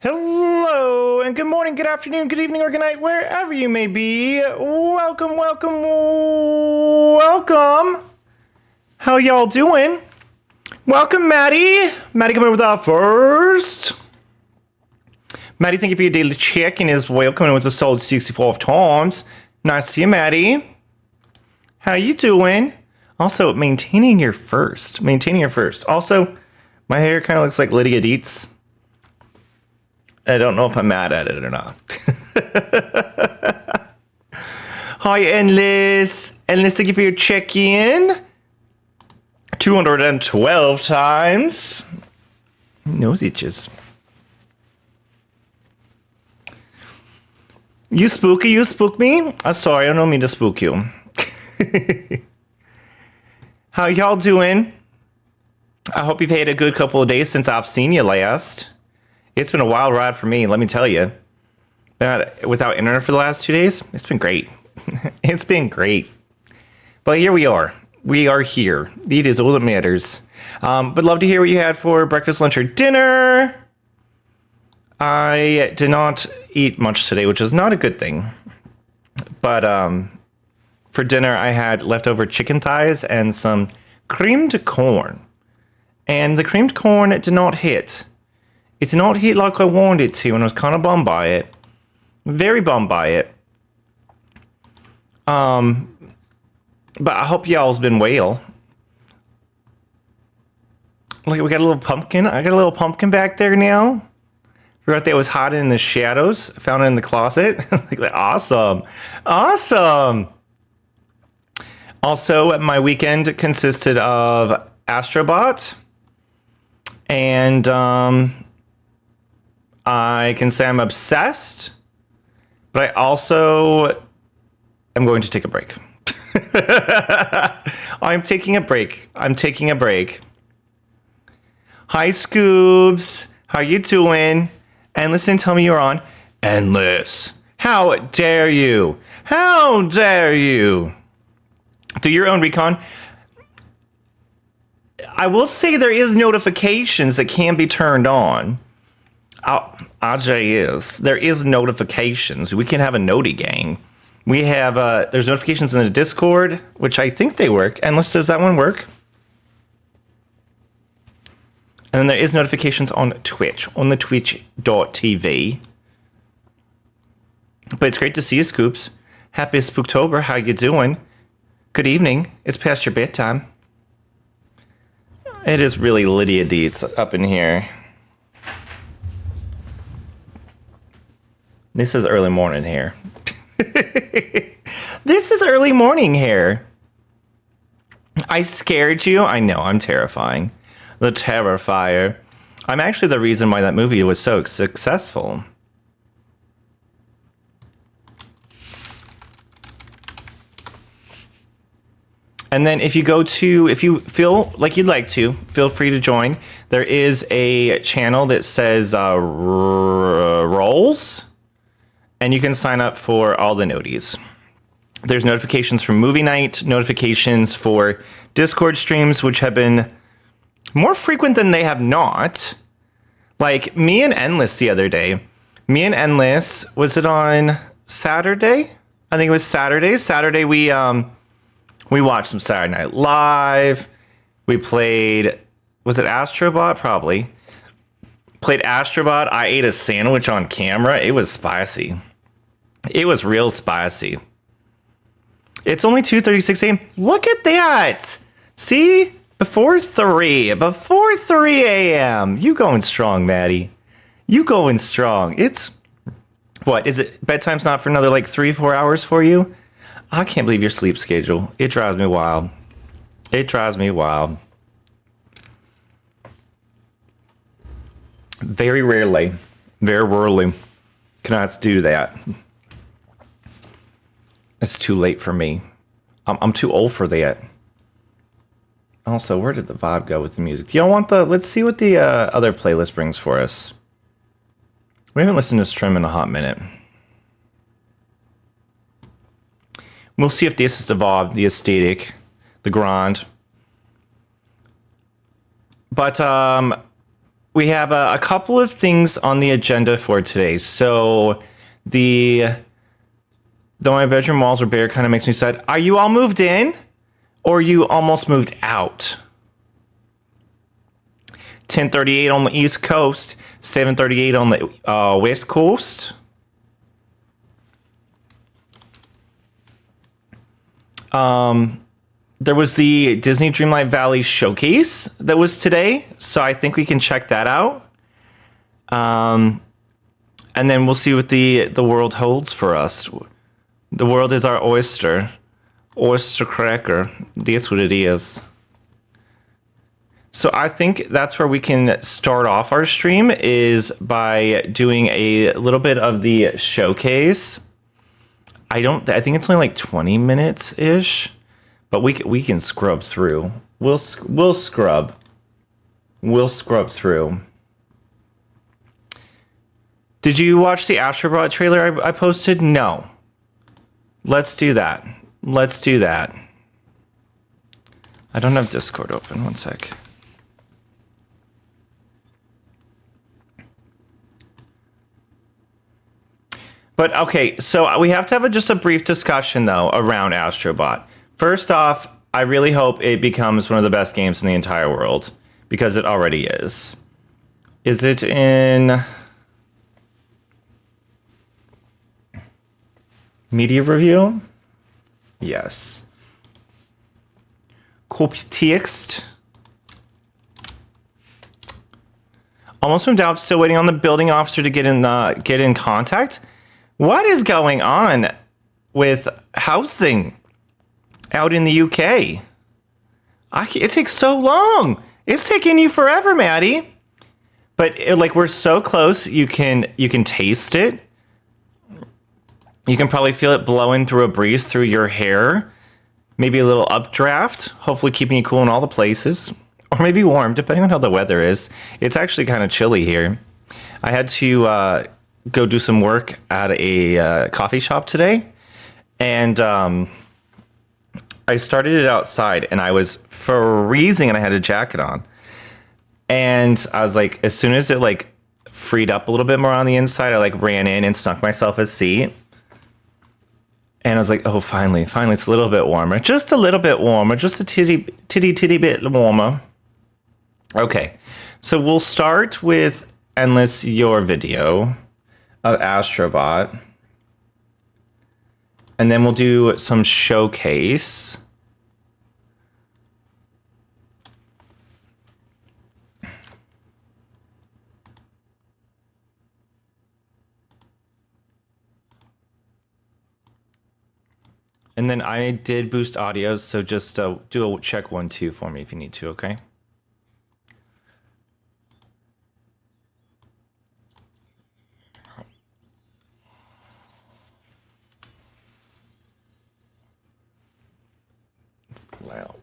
Hello, and good morning, good afternoon, good evening, or good night, wherever you may be. Welcome, welcome, welcome. How y'all doing? Welcome, Maddie. Maddie coming in with our first. Maddie, thank you for your daily check-in as well. Coming in with a solid 65 times. Nice to see you, Maddie. How you doing? Also, maintaining your first. Also, my hair kind of looks like Lydia Dietz. I don't know if I'm mad at it or not. Hi, Endless. Endless, thank you for your check-in. 212 times. Nose itches. You spooky, you spook me? I'm sorry, I don't mean to spook you. How y'all doing? I hope you've had a good couple of days since I've seen you last. It's been a wild ride for me, let me tell you. Without internet for the last 2 days, it's been great. It's been great. But here we are. We are here. It is all that matters. But love to hear what you had for breakfast, lunch, or dinner. I did not eat much today, which is not a good thing. But for dinner, I had leftover chicken thighs and some creamed corn. And the creamed corn did not hit. It did not hit like I wanted it to, and I was kind of bummed by it. Very bummed by it. But I hope y'all's been well. Look, we got a little pumpkin. I got a little pumpkin back there now. Forgot that it was hiding in the shadows. Found it in the closet. Like, awesome. Awesome. Also, my weekend consisted of Astrobot. And I can say I'm obsessed, but I also am going to take a break. I'm taking a break. Hi, Scoobs. How you doing? And listen, tell me you're on. Endless. How dare you? How dare you? Do your own recon. I will say there is notifications that can be turned on. There is notifications. We can have a noti gang. We have, there's notifications in the Discord, which I think they work. Endless, does that one work? And then there is notifications on Twitch, on the twitch.tv. But it's great to see you, Scoops. Happy Spooktober. How you doing? Good evening. It's past your bedtime. It is really Lydia Dietz up in here. This is early morning here. This is early morning here. I scared you? I know, I'm terrifying. The Terrifier. I'm actually the reason why that movie was so successful. And then if you feel like you'd like to, feel free to join. There is a channel that says Rolls. And you can sign up for all the noties. There's notifications from movie night, notifications for Discord streams, which have been more frequent than they have not. Like me and Endless the other day. Me and Endless, was it on Saturday? I think it was Saturday. Saturday we watched some Saturday Night Live. We played, was it Astrobot? Probably. Played Astrobot. I ate a sandwich on camera. It was spicy. It was real spicy. It's only 2:36 a.m. Look at that. See? Before 3 a.m. You going strong, Maddie. You going strong. It's, what, is it, bedtime's not for another like 3-4 hours for you? I can't believe your sleep schedule. It drives me wild. It drives me wild. Very rarely can I do that. It's too late for me. I'm too old for that. Also, where did the vibe go with the music? Do y'all want let's see what the other playlist brings for us. We haven't listened to Strim in a hot minute. We'll see if this is the vibe, the aesthetic, the grind. But we have a couple of things on the agenda for today. So though my bedroom walls are bare kind of makes me sad. Are you all moved in? Or you almost moved out? 10:38 on the East Coast, 7:38 on the West Coast. There was the Disney Dreamlight Valley showcase that was today, so I think we can check that out. And then we'll see what the world holds for us. The world is our oyster. Oyster cracker. That's what it is. So I think that's where we can start off our stream, is by doing a little bit of the showcase. I think it's only like 20 minutes ish, but we can scrub through. We'll scrub through. Did you watch the Astrobot trailer I posted? No. Let's do that. I don't have Discord open. One sec. But okay, so we have to have just a brief discussion though around Astrobot. First off, I really hope it becomes one of the best games in the entire world, because it already is. Is it in media review? Yes. Copy text. Almost moved out. Still waiting on the building officer to get in contact. What is going on with housing out in the UK? It takes so long. It's taking you forever, Maddie. But we're so close. You can taste it. You can probably feel it blowing through a breeze through your hair. Maybe a little updraft, hopefully keeping you cool in all the places. Or maybe warm, depending on how the weather is. It's actually kind of chilly here. I had to go do some work at a coffee shop today. And I started it outside, and I was freezing, and I had a jacket on. And I was like, as soon as it freed up a little bit more on the inside, I ran in and snuck myself a seat. And I was like, oh, finally, it's a little bit warmer. Just a little bit warmer. Just a titty bit warmer. Okay, so we'll start with Endless Your video of Astrobot. And then we'll do some showcase. And then I did boost audio, so just do a check 1, 2 for me if you need to, okay? Loud.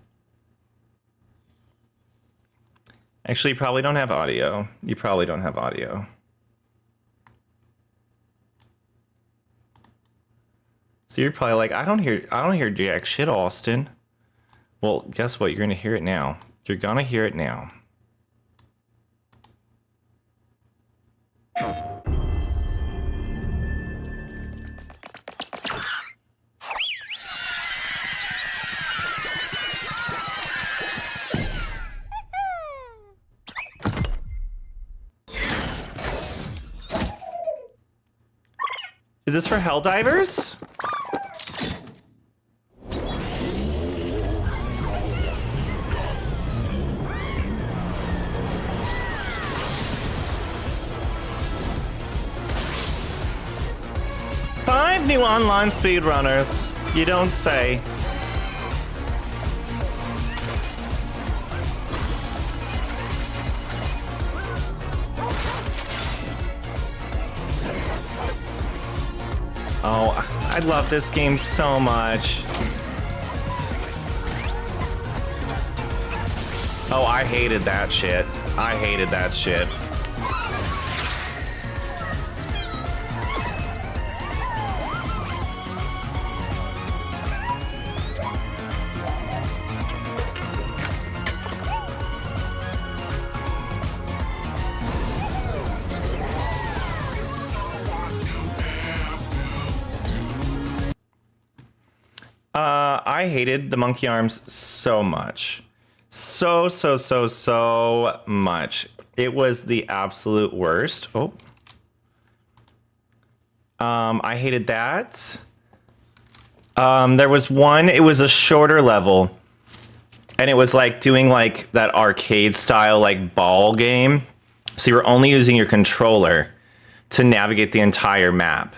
Actually, you probably don't have audio. So you're probably like, I don't hear jack shit, Austin. Well, guess what? You're gonna hear it now. Is this for Helldivers? New online speedrunners. You don't say. Oh, I love this game so much. Oh, I hated that shit. I hated the monkey arms so much. So much. It was the absolute worst. Oh. I hated that. There was one, it was a shorter level. And it was like doing like that arcade style like ball game. So you were only using your controller to navigate the entire map.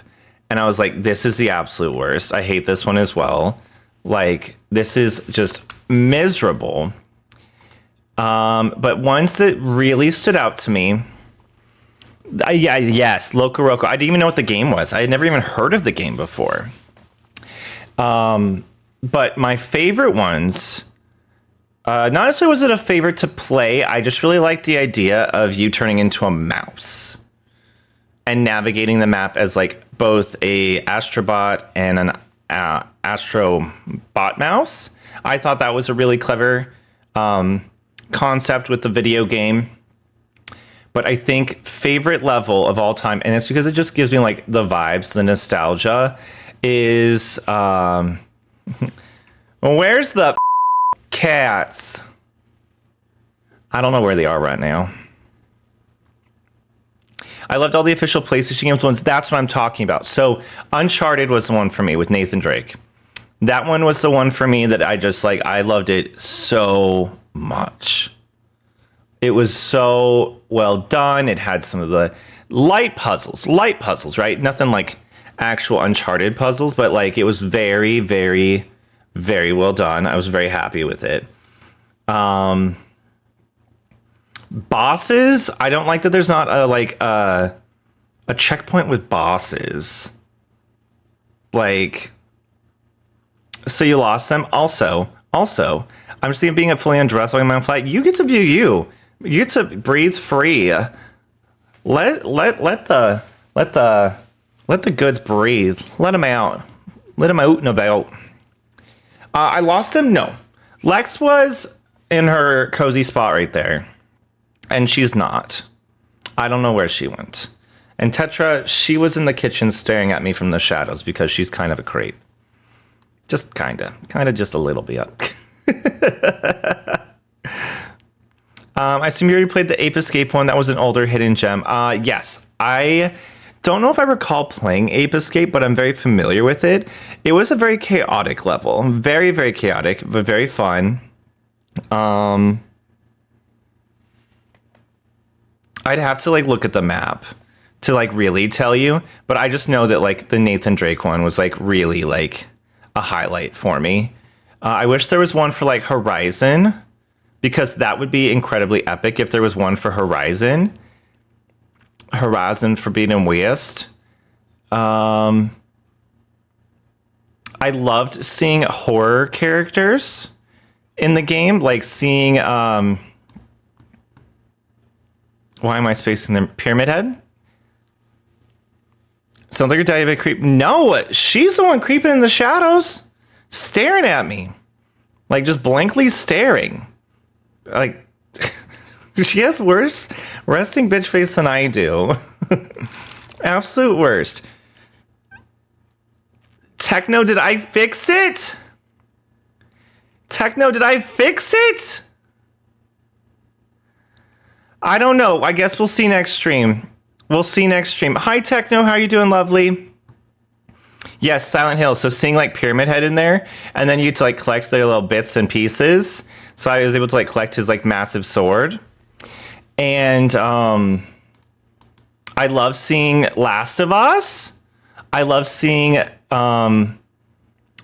And I was like, this is the absolute worst. I hate this one as well. Like, this is just miserable. But ones that really stood out to me. Yes, Loco Roco. I didn't even know what the game was. I had never even heard of the game before. But my favorite ones, not necessarily was it a favorite to play. I just really liked the idea of you turning into a mouse and navigating the map as like both a Astrobot and an Astrobot mouse. I thought that was a really clever concept with the video game. But I think favorite level of all time, and it's because it just gives me like the vibes, the nostalgia, is where's the cats? I don't know where they are right now. I loved all the official PlayStation games ones. That's what I'm talking about. So Uncharted was the one for me with Nathan Drake. That one was the one for me that I just like, I loved it so much. It was so well done. It had some of the light puzzles, right? Nothing like actual Uncharted puzzles, but like it was very, very, very well done. I was very happy with it. Bosses, I don't like that there's not a checkpoint with bosses. Like, so you lost them. Also, I'm just thinking being a fully undressed while I'm on flight. You get to be you. You get to breathe free. Let the goods breathe. Let them out. Let them out and about. I lost him. No, Lex was in her cozy spot right there, and she's not. I don't know where she went. And Tetra, she was in the kitchen staring at me from the shadows because she's kind of a creep. Just kind of just a little bit. I assume you already played the Ape Escape one. That was an older hidden gem. Yes, I don't know if I recall playing Ape Escape, but I'm very familiar with it. It was a very chaotic level. Very, very chaotic, but very fun. I'd have to like look at the map to like really tell you, but I just know that like the Nathan Drake one was like really like a highlight for me. I wish there was one for like Horizon, because that would be incredibly epic if there was one for Horizon Forbidden West. I loved seeing horror characters in the game, like seeing why am I spacing them? Pyramid Head? Sounds like you're daddy of a creep. No, she's the one creeping in the shadows, staring at me. Like, just blankly staring. Like, she has worse resting bitch face than I do. Absolute worst. Techno, did I fix it? Techno, did I fix it? I don't know. I guess we'll see next stream. We'll see next stream. Hi, Techno. How are you doing, lovely? Yes, Silent Hill. So seeing like Pyramid Head in there, and then you to like collect their little bits and pieces. So I was able to like collect his like massive sword. And I love seeing Last of Us. I love seeing one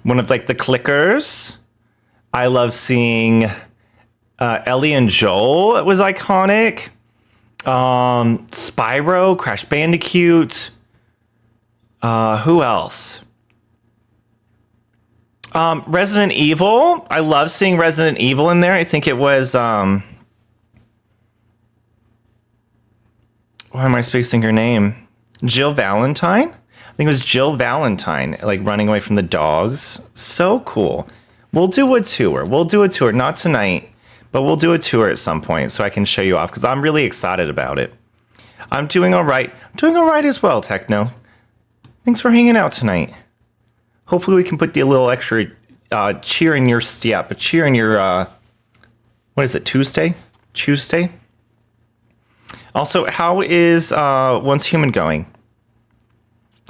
of like the clickers. I love seeing Ellie and Joel. It was iconic. Spyro, Crash Bandicoot. Who else? Resident Evil. I love seeing Resident Evil in there. I think it was why am I spacing her name? Jill Valentine? I think it was Jill Valentine, like running away from the dogs. So cool. We'll do a tour. Not tonight, but we'll do a tour at some point so I can show you off because I'm really excited about it. I'm doing all right. I'm doing all right as well, Techno. Thanks for hanging out tonight. Hopefully we can put the little extra cheering your step, cheering your what is it, Tuesday? Also, how is Once Human going?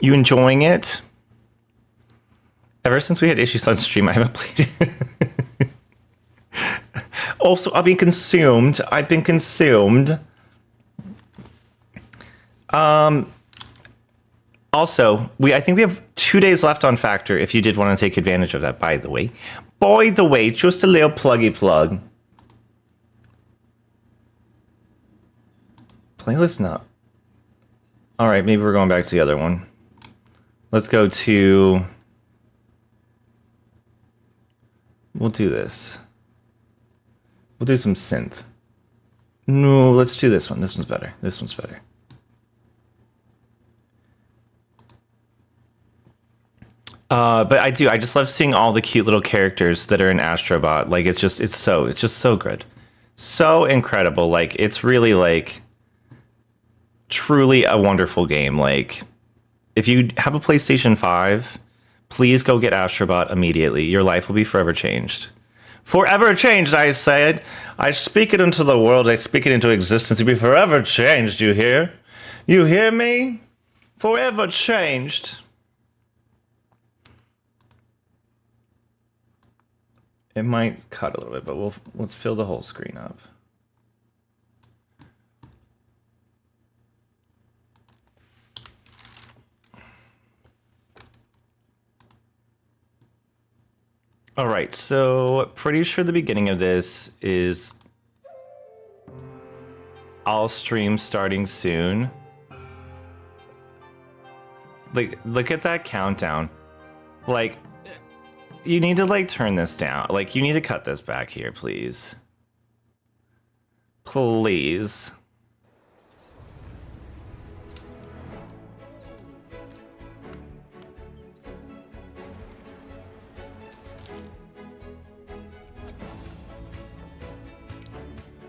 You enjoying it? Ever since we had issues on stream, I haven't played it. Also, I've been consumed. Also, I think we have 2 days left on Factor if you did want to take advantage of that, by the way. Just a little pluggy plug. Playlist not. All right, maybe we're going back to the other one. Let's go to... We'll do this. We'll do some synth. No, let's do this one. This one's better. But I just love seeing all the cute little characters that are in Astrobot. Like, it's just so good. So incredible. Like, it's really, like, truly a wonderful game. Like, if you have a PlayStation 5, please go get Astrobot immediately. Your life will be forever changed. Forever changed, I said. I speak it into the world. I speak it into existence. You'll be forever changed, you hear? You hear me? Forever changed. It might cut a little bit, but let's fill the whole screen up. All right, so pretty sure the beginning of this is all stream starting soon. Like, look at that countdown. Like, you need to, like, turn this down. Like, you need to cut this back here, please. Please.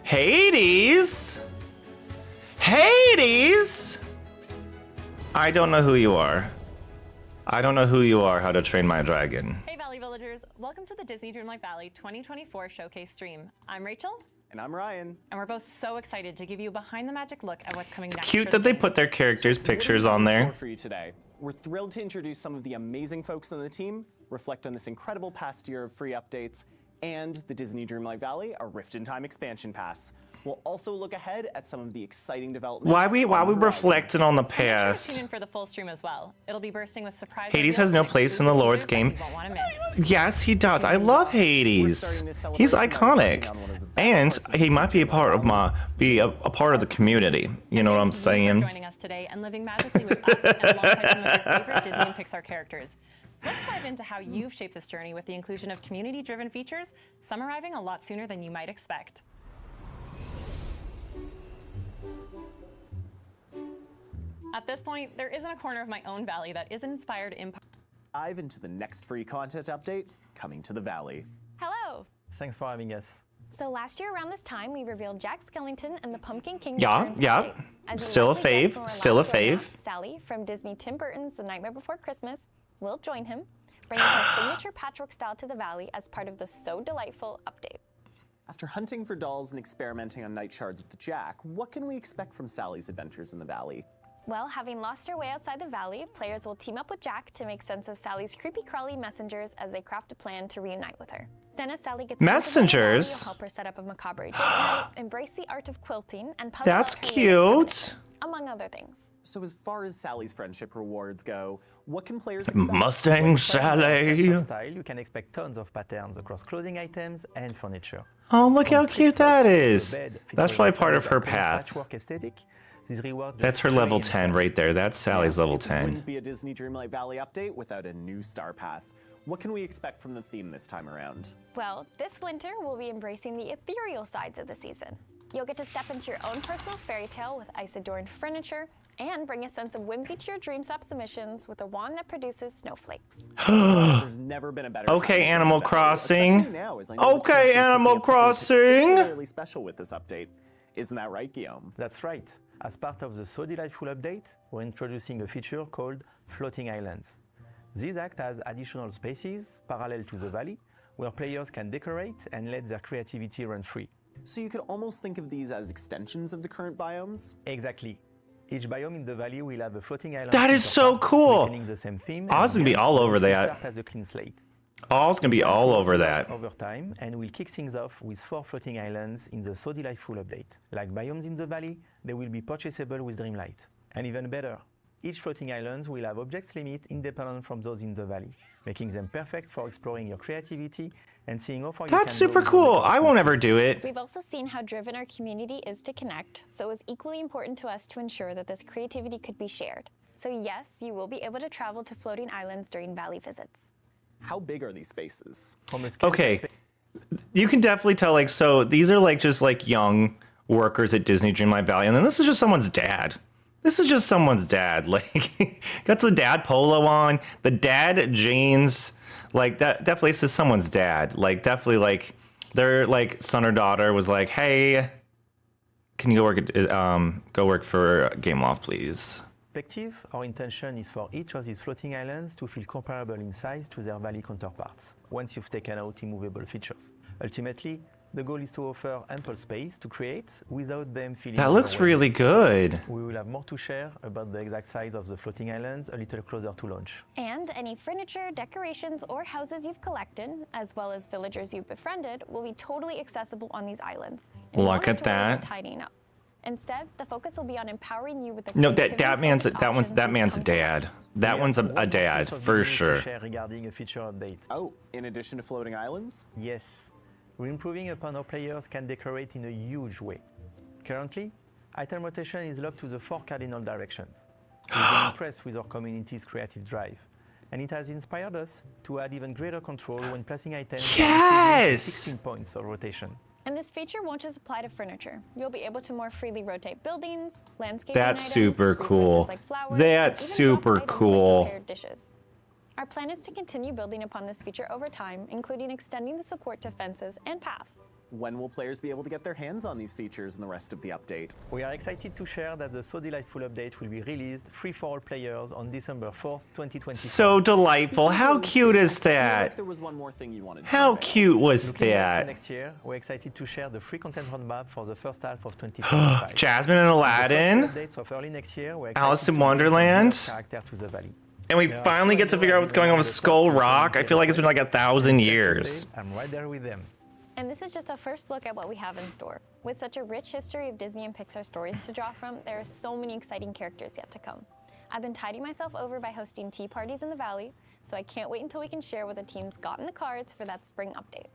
Hades? Hades? I don't know who you are. I don't know who you are, How to Train My Dragon. Hey Valley Villagers, welcome to the Disney Dreamlight Valley 2024 Showcase stream. I'm Rachel. And I'm Ryan. And we're both so excited to give you a behind the magic look at what's coming next. It's cute that they put their characters' pictures on there. For you today, we're thrilled to introduce some of the amazing folks on the team, reflect on this incredible past year of free updates, and the Disney Dreamlight Valley, a Rift in Time expansion pass. We'll also look ahead at some of the exciting developments. Why we reflecting on the past? Tune in for the full stream as well. It'll be bursting with surprises. Hades has no place in the Lord's game. Yes, he does. I love Hades. He's iconic, and he might be a part of a part of the community. You know what I'm saying? Joining us today and living magically with us and alongside some of your favorite Disney and Pixar characters. Let's dive into how you've shaped this journey with the inclusion of community-driven features, some arriving a lot sooner than you might expect. At this point, there isn't a corner of my own valley that isn't inspired in part. Dive into the next free content update coming to the Valley. Hello. Thanks for having us. So last year around this time, we revealed Jack Skellington and the Pumpkin King. Yeah. Still a fave. Sally from Disney Tim Burton's The Nightmare Before Christmas will join him, bringing her signature patchwork style to the Valley as part of the So Delightful update. After hunting for dolls and experimenting on night shards with Jack, what can we expect from Sally's adventures in the Valley? Well, having lost her way outside the Valley, players will team up with Jack to make sense of Sally's creepy-crawly messengers as they craft a plan to reunite with her. Then as Sally gets messengers, you'll help her set up a macabre date night, embrace the art of quilting, and puzzle that's cute, among other things. So as far as Sally's friendship rewards go, what can players expect? Mustang Sally. Style, you can expect tons of patterns across clothing items and furniture. Oh, look how cute that is. That's probably part of her path. Patchwork aesthetic. That's her level 10 right there. That's Sally's level 10. It wouldn't be a Disney Dreamlight Valley update without a new star path. What can we expect from the theme this time around? Well, this winter we'll be embracing the ethereal sides of the season. You'll get to step into your own personal fairy tale with ice-adorned furniture and bring a sense of whimsy to your Dreamstop submissions with a wand that produces snowflakes. There's never been a better okay, time Animal to Crossing. Now, as I know okay, Animal Crossing. Particularly special with this update. Isn't that right, Guillaume? That's right. As part of the So Delightful update, we're introducing a feature called Floating Islands. These act as additional spaces parallel to the valley where players can decorate and let their creativity run free. So you could almost think of these as extensions of the current biomes? Exactly. Each biome in the valley will have a floating island. That is so cool. Maintaining the same theme. Oz gonna be all over that. Start as a clean slate. All's gonna be all over that. Over time, and we'll kick things off with 4 floating islands in the So Delightful update. Like biomes in the valley, they will be purchasable with Dreamlight. And even better, each floating island will have objects limit independent from those in the valley, making them perfect for exploring your creativity and seeing how far you can go. That's super cool. I won't ever do it. We've also seen how driven our community is to connect, so it was equally important to us to ensure that this creativity could be shared. So yes, you will be able to travel to floating islands during valley visits. How big are these spaces? Okay, you can definitely tell, like, so these are like just like young workers at Disney Dreamlight Valley, and then this is just someone's dad. This is just someone's dad. Like, got the dad polo on, the dad jeans. Like, that definitely is someone's dad. Like, definitely, like, their like son or daughter was like, "Hey, can you go work for Gameloft, please?" Our intention is for each of these floating islands to feel comparable in size to their valley counterparts, once you've taken out immovable features. Ultimately, the goal is to offer ample space to create without them feeling That looks overwhelmed. really good. We will have more to share about the exact size of the floating islands a little closer to launch. And any furniture, decorations, or houses you've collected, as well as villagers you've befriended, will be totally accessible on these islands. And you Look won't have at to worry about that. tidying up. Instead, the focus will be on empowering you with the No, creativity that man's focused that options you've man's a come to love. dad. That We one's have a one more dad piece of for good news to sure. share regarding a feature update. Oh, in addition to floating islands? Yes, we're improving upon how players can decorate in a huge way. Currently, item rotation is locked to the 4 cardinal directions. We've been impressed with our community's creative drive, and it has inspired us to add even greater control when placing items. Yes! 16 points of rotation. And this feature won't just apply to furniture. You'll be able to more freely rotate buildings, landscaping That's items, super resources cool. like flowers, That's and even drop super items like cool. prepared dishes. Our plan is to continue building upon this feature over time, including extending the support to fences and paths. When will players be able to get their hands on these features in the rest of the update? We are excited to share that the So Delightful update will be released free for all players on December 4th, 2024. So delightful. How cute is I feel like that? there was one more thing you wanted to How unveil. cute was Looking ahead to that? next year, we're excited to share the free content roadmap for the first half of 2025. Jasmine and The Aladdin. first updates of early next year, we're excited Alice in to bring some Wonderland. new character to the valley. And we finally get to figure out what's going on with Skull Rock. I feel like it's been like 1,000 years. I'm right there with them. And this is just a first look at what we have in store. With such a rich history of Disney and Pixar stories to draw from, there are so many exciting characters yet to come. I've been tiding myself over by hosting tea parties in the valley, so I can't wait until we can share what the team's got in the cards for that spring update.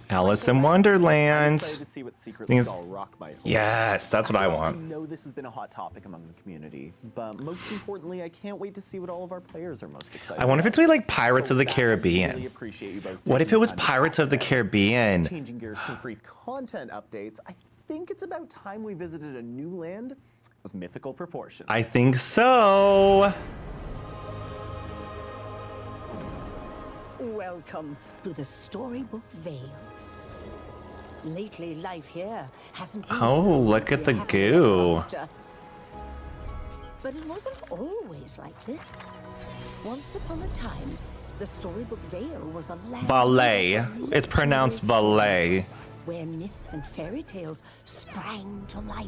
Alice in I'm Wonderland. excited to see what Secret Thing is- Skull Rock might hold. Yes, that's what I After all, I want. know this has been a hot topic among the community, but most importantly, I can't wait to see what all of our players are most excited I wonder if it's about. gonna be like Pirates of the With that, I really Caribbean. appreciate you both What if taking it was time to Pirates chat of the today. Caribbean? Changing gears from free content updates, I think it's about time we visited a new land of mythical proportions. I think so. Welcome to the Storybook Vale. Lately, life here hasn't been Oh, so look at the happy ever goo. after. But it wasn't always like this. Once upon a time, the Storybook Vale was a land Valet. of It's pronounced legendary valet. stories, where myths and fairy tales sprang to life.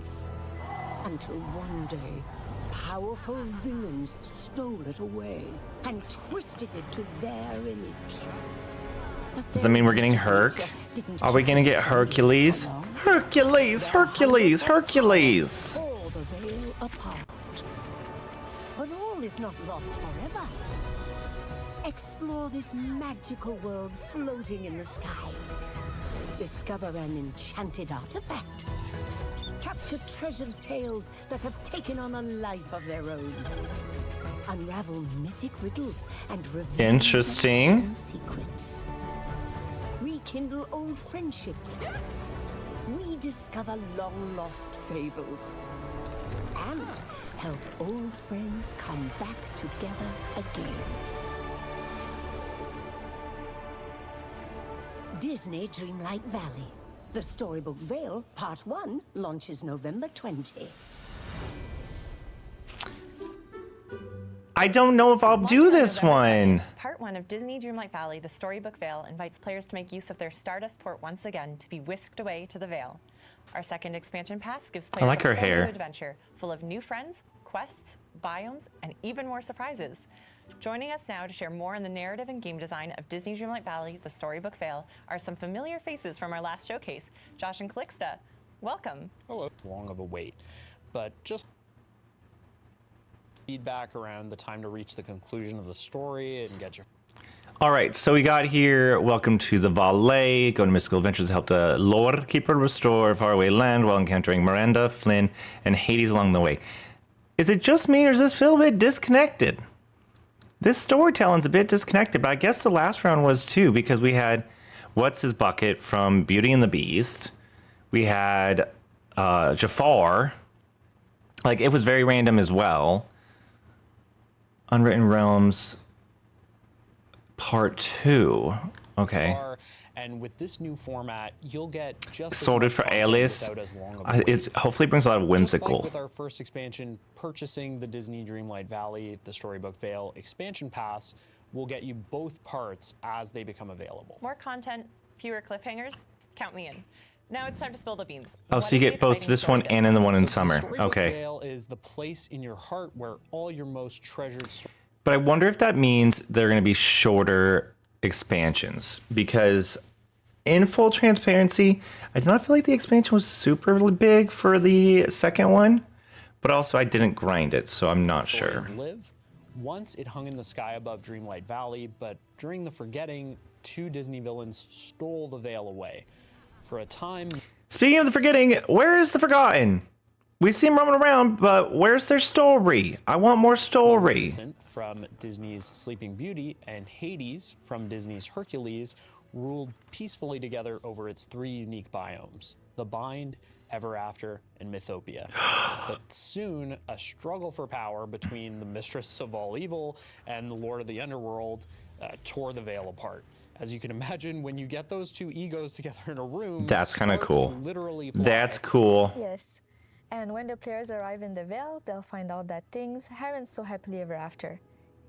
Until one day, powerful villains stole it away and twisted it to their image. But Does that mean we're getting Herc? Are we gonna get Hercules? Hercules, Hercules, Hercules. Pull the veil apart. But all is not lost forever. Explore this magical world floating in the sky. Discover an enchanted artifact. Capture treasured tales that have taken on a life of their own. Unravel mythic riddles and reveal Interesting. hidden secrets. Rekindle old friendships. Rediscover long-lost fables. And help old friends come back together again. Disney Dreamlight Valley. The Storybook Vale, Part 1, launches November 20. I don't know if I'll do Launching on this November one. 20th, Part 1 of Disney Dreamlight Valley, The Storybook Vale, invites players to make use of their Stardust port once again to be whisked away to the Vale. Our second expansion pass gives players like a her whole hair. new adventure full of new friends, quests, biomes, and even more surprises. Joining us now to share more on the narrative and game design of Disney Dreamlight Valley, The Storybook Vale, are some familiar faces from our last showcase. Josh and Calixta, welcome. Oh, long of a wait, but just feedback around the time to reach the conclusion of the story and get your All right, so we got here. Welcome to the Valet. Go to mystical adventures to help the lore keeper restore faraway land while encountering Miranda, Flynn, and Hades along the way. Is it just me, or does this feel a bit disconnected? This storytelling's a bit disconnected, but I guess the last round was too, because we had What's His Bucket from Beauty and the Beast. We had Jafar. Like, it was very random as well. Unwritten Realms Part 2. Okay. car. And with this new format, you'll get just as Sorted much for content Alias. without as long of a wait. It's hopefully brings a lot of Just whimsical. like with our first expansion, purchasing the Disney Dreamlight Valley, the Storybook Vale expansion pass will get you both parts as they become available. More content, fewer cliffhangers. Count me in. Now it's time to spill the beans. Oh, What so you is the get both exciting this story one this and in the one in So summer. the Storybook Okay. Vale is the place in your heart where all your most treasured stories. But I wonder if that means they're going to be shorter expansions, because in full transparency, I do not feel like the expansion was super big for the second one, but also I didn't grind it, so I'm not sure. stories live. Once it hung in the sky above Dreamlight Valley, but during the forgetting, two Disney villains stole the veil away. For a time, Speaking of the forgetting, where is the forgotten? We see them roaming around, but where's their story? I want more story. Vincent from Disney's Sleeping Beauty and Hades from Disney's Hercules ruled peacefully together over its three unique biomes, the Bind, Ever After, and Mythopia. But soon, a struggle for power between the Mistress of All Evil and the Lord of the Underworld tore the veil apart. As you can imagine, when you get those two egos together in a room, That's kinda sparks cool. Literally fly. That's cool. Yes. And when the players arrive in the Vale, they'll find out that things aren't so happily ever after.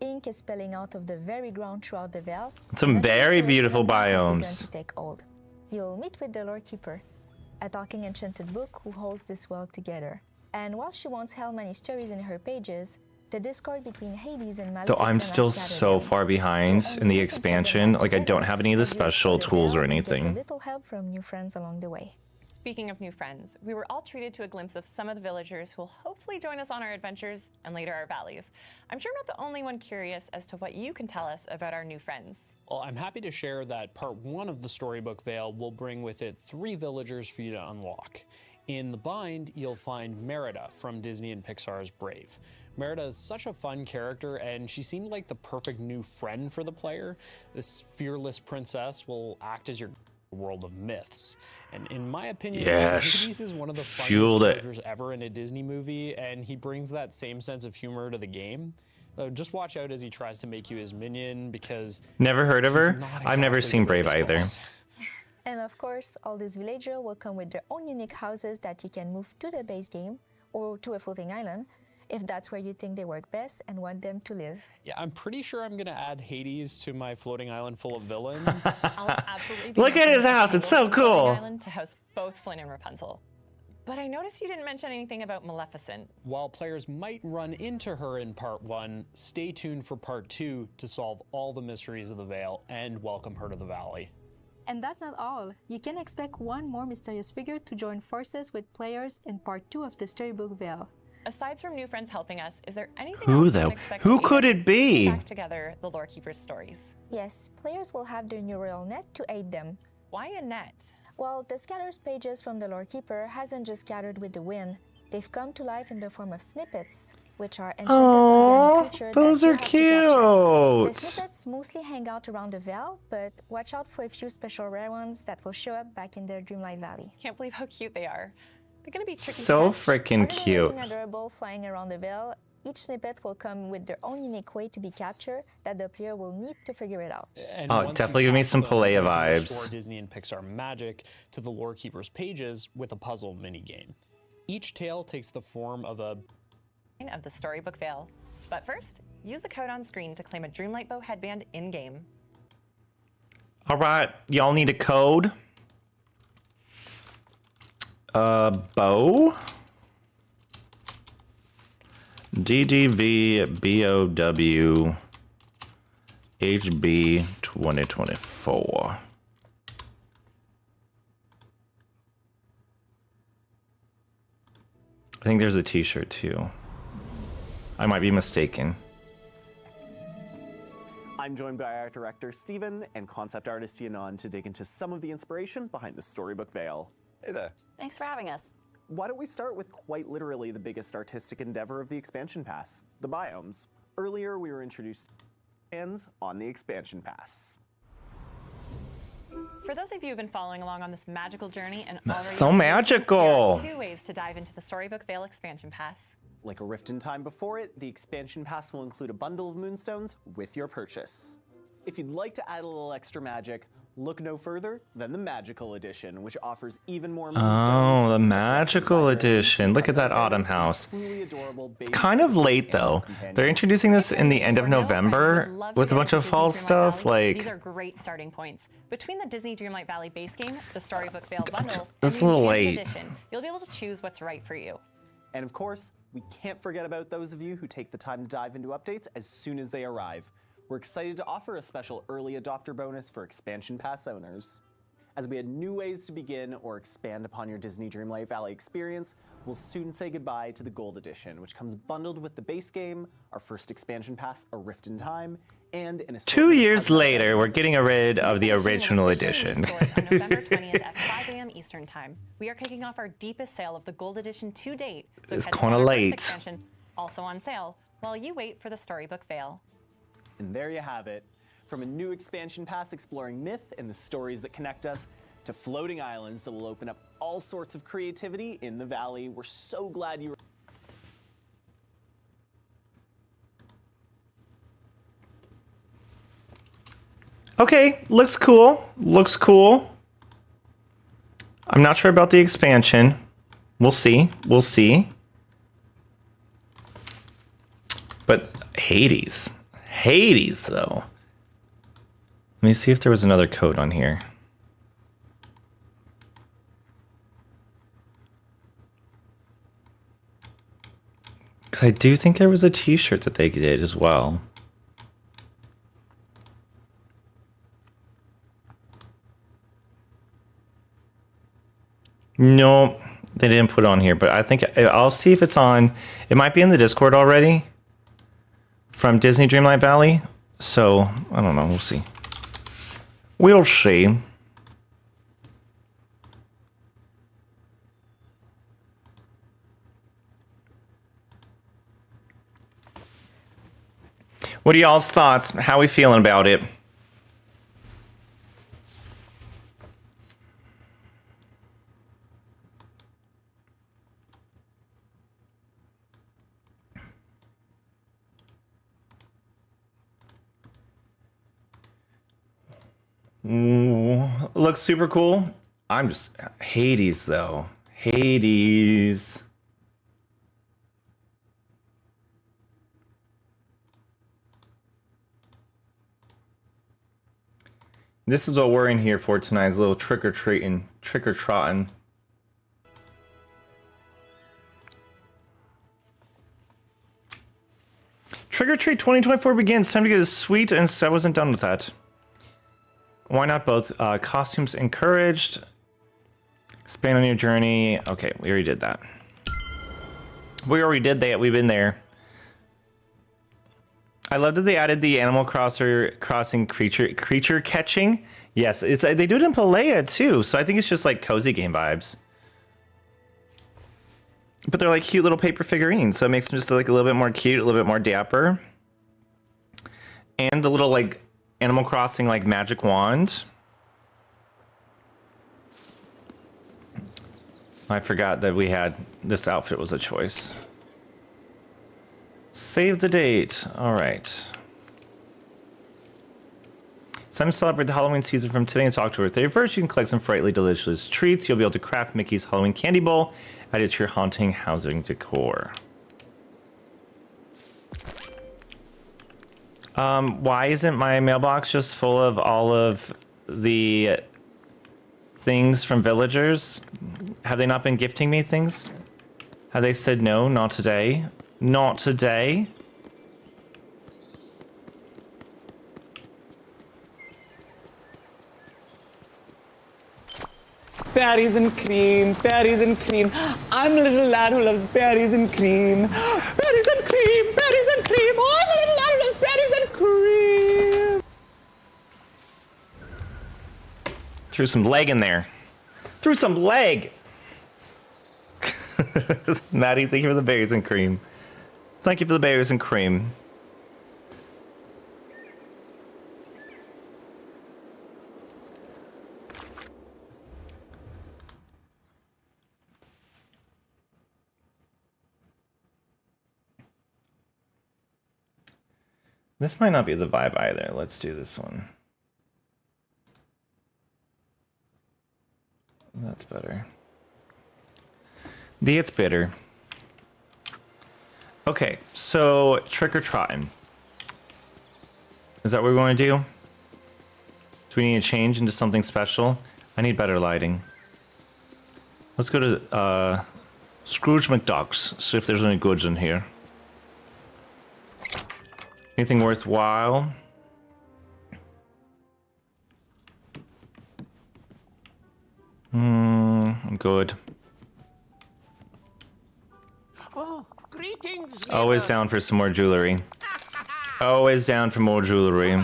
Ink is spilling out of the very ground throughout the Vale. Some and the very mysteries beautiful from the Vale have begun biomes. to take hold. You'll meet with the Lore Keeper, a talking enchanted book who holds this world together. And while she won't tell many stories in her pages, the discord between Hades and Maleficent Though I'm has still scattered so them. far behind So in the only you can put them expansion. back Like, I don't together have any of the and you special explore the tools or Vale and get anything. a little help from new friends along the way. Speaking of new friends, we were all treated to a glimpse of some of the villagers who will hopefully join us on our adventures and later our valleys. I'm sure I'm not the only one curious as to what you can tell us about our new friends. Well, I'm happy to share that part 1 of the Storybook Vale will bring with it 3 villagers for you to unlock. In the Bind, you'll find Merida from Disney and Pixar's Brave. Merida is such a fun character, and she seemed like the perfect new friend for the player. This fearless princess will act as your world of myths. And in my opinion, Yes. Hades is one of the Fueled funniest it. characters ever in a Disney movie, and he brings that same sense of humor to the game. Just watch out as he tries to make you his minion, because Never heard of her? he's not I've never exactly seen the Brave greatest either. boss. And of course, all these villagers will come with their own unique houses that you can move to the base game or to a floating island if that's where you think they work best and want them to live. Yeah, I'm pretty sure I'm gonna add Hades to my floating island full of villains. I'll absolutely be Look at his mentioning house, it's so Rapunzel on Floating cool. Island to house both Flynn and Rapunzel. But I noticed you didn't mention anything about Maleficent. While players might run into her in part 1, stay tuned for part 2 to solve all the mysteries of the Vale and welcome her to the Valley. And that's not all. You can expect one more mysterious figure to join forces with players in part 2 of the Storybook Vale. Aside from new friends helping us, is there anything Who else we though? can expect Who to aid could us it be? Back together the Lore Keeper's stories. Yes, players will have their neural net to aid them. Why a net? Well, the scatters pages from the Lore Keeper hasn't just scattered with the wind. They've come to life in the form of snippets, which are enchanted Aww, organic creatures those that you are have to capture. The cute. snippets mostly hang out around the Vale, but watch out for a few special rare ones that will show up back in their Dreamlight Valley. Can't believe how cute they are. They're gonna be tricky So to catch. freaking Other than cute. looking adorable flying around the Vale, each snippet will come with their own unique way to be captured that the player will need to figure it out. And Oh, once you definitely give me capture some them, Palea you can vibes. restore Disney and Pixar magic to the Lore Keeper's pages with a puzzle minigame. Each tale takes the form of a of the Storybook Vale. But first, Use the code on screen to claim a Dreamlight Bow headband in-game. All right, y'all need a code. Bow. DDVBOW HB 2024. I think there's a t-shirt too. I might be mistaken. I'm joined by art director Steven and concept artist Yanon to dig into some of the inspiration behind the Storybook Veil. Hey there. Thanks for having us. Why don't we start with quite literally the biggest artistic endeavor of the expansion pass, the biomes. Earlier, we were introduced to fans on the expansion pass. For those of you who've been following along on this magical journey and already So magical. there are 2 ways to dive into the Storybook Veil expansion pass. Like a Rift in Time before it, the expansion pass will include a bundle of moonstones with your purchase. If you'd like to add a little extra magic, look no further than the Magical Edition, which offers even more moonstones. Oh, the Magical Edition. Look at that autumn house. Kind of late though. They're introducing this in the end of November with a bunch of fall stuff. Like, these are great starting points. Between the Disney Dreamlight Valley base game, the Storybook Veil bundle, that's and a the little Enchanted late. Edition, you'll be able to choose what's right for you. And of course, we can't forget about those of you who take the time to dive into updates as soon as they arrive. We're excited to offer a special early adopter bonus for expansion pass owners. As we add new ways to begin or expand upon your Disney Dreamlight Valley experience, we'll soon say goodbye to the Gold Edition, which comes bundled with the base game, our first expansion pass, A Rift in Time, and an 2 years later, we're getting rid of the original edition. On November 20th at 5 a.m. Eastern Time. We are kicking off our deepest sale of the Gold Edition to date. So It's catch kinda our first late. expansion, also on sale, while you wait for the Storybook Veil. And there you have it. From a new expansion pass exploring myth and the stories that connect us, to floating islands that will open up all sorts of creativity in the valley. We're so glad you were. Okay, looks cool. Looks cool. I'm not sure about the expansion. We'll see. We'll see. But Hades. Hades, though. Let me see if there was another code on here. Because I do think there was a t-shirt that they did as well. No, they didn't put it on here, but I think I'll see if it's on. It might be in the Discord already from Disney Dreamlight Valley. So, I don't know. We'll see. We'll see. What are y'all's thoughts? How we feeling about it? Ooh, looks super cool. I'm just Hades though. Hades. This is what we're in here for tonight's little trick-or-treating, trick-or-trotting. Trick or Treat 2024 begins. Time to get a sweet, and I wasn't done with that. Why not both? Costumes encouraged. Expand on your journey. Okay, we already did that. We already did that. We've been there. I love that they added the Animal Crossing creature catching. Yes, it's they do it in Palea too, so I think it's just like cozy game vibes. But they're like cute little paper figurines, so it makes them just like a little bit more cute, a little bit more dapper. And the little like Animal Crossing like magic wand. I forgot that we had this outfit was a choice. Save the date. All right. It's time to celebrate the Halloween season from today until October 31st. You can collect some frightfully delicious treats. You'll be able to craft Mickey's Halloween candy bowl, add it to your haunting housing decor. Why isn't my mailbox just full of all of the things from villagers? Have they not been gifting me things? Have they said no? Not today. Not today. Berries and cream, berries and cream. I'm a little lad who loves berries and cream. Berries and cream, berries and cream. Oh, I'm a little lad who loves berries and cream. Threw some leg in there. Threw some leg. Maddie, thank you for the berries and cream. Thank you for the berries and cream. This might not be the vibe either. Let's do this one. That's better. It's bitter. Okay, so trick or treating. Is that what we want to do? Do we need to change into something special? I need better lighting. Let's go to Scrooge McDuck's, see if there's any goods in here. Anything worthwhile? I'm good. Oh, greetings. Always down for some more jewelry. Always down for more jewelry.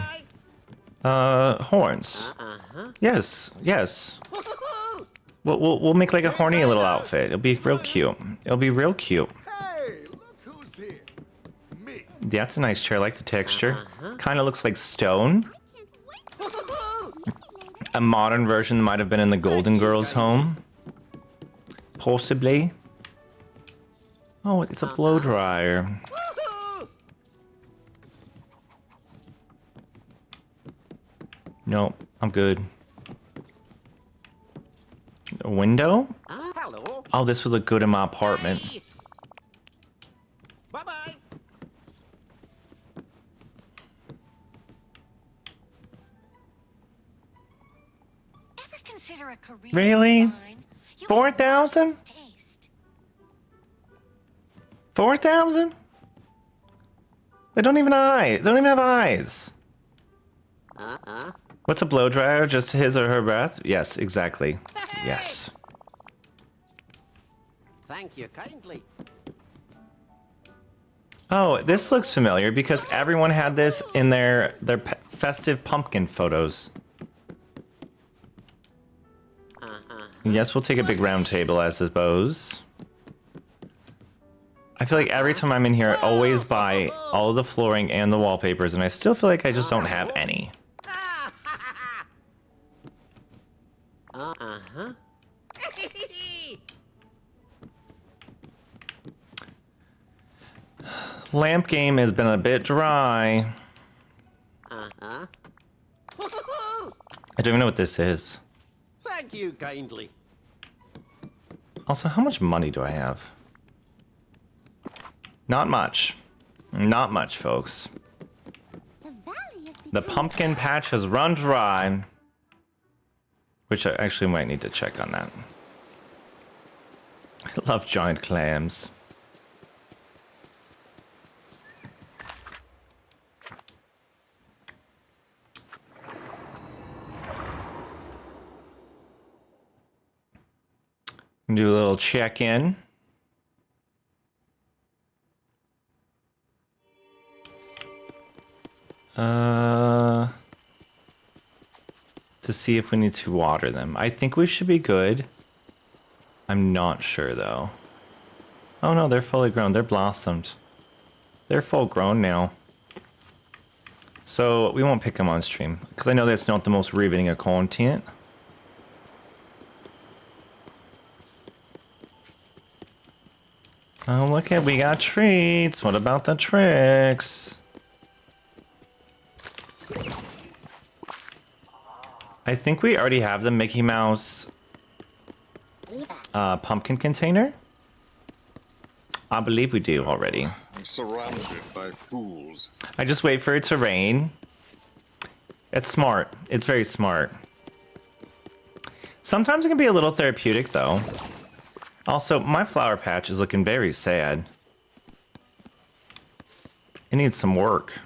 Horns. Yes, yes. We'll make like a horny little outfit. It'll be real cute. It'll be real cute. Hey, look who's here. Me. That's a nice chair. I like the texture. Kind of looks like stone. A modern version might have been in the Golden Girls' home. Possibly. Oh, it's a blow dryer. No, I'm good. A window? Hello. Oh, this would look good in my apartment. Bye-bye. Ever consider a career Really? in design? You 4,000? have taste. 4,000? They don't even have eyes. What's a blow dryer? Just his or her breath? Yes, exactly. Yes. Thank you kindly. Oh, this looks familiar because everyone had this in their festive pumpkin photos. Yes, we'll take a big round table, I suppose. I feel like every time I'm in here, I always buy all of the flooring and the wallpapers, and I still feel like I just don't have any. Lamp game has been a bit dry. I don't even know what this is. Thank you kindly. Also, how much money do I have? Not much. Not much, folks. The pumpkin patch has run dry. Which I actually might need to check on that. I love giant clams. Do a little check-in. To see if we need to water them. I think we should be good. I'm not sure though. Oh no, they're fully grown. They're blossomed. They're full grown now. So we won't pick them on stream because I know that's not the most riveting of content. Oh, look at, we got treats. What about the tricks? I think we already have the Mickey Mouse pumpkin container. I believe we do already. I'm surrounded by fools. I just wait for it to rain. It's smart. It's very smart. Sometimes it can be a little therapeutic, though. Also, my flower patch is looking very sad. It needs some work.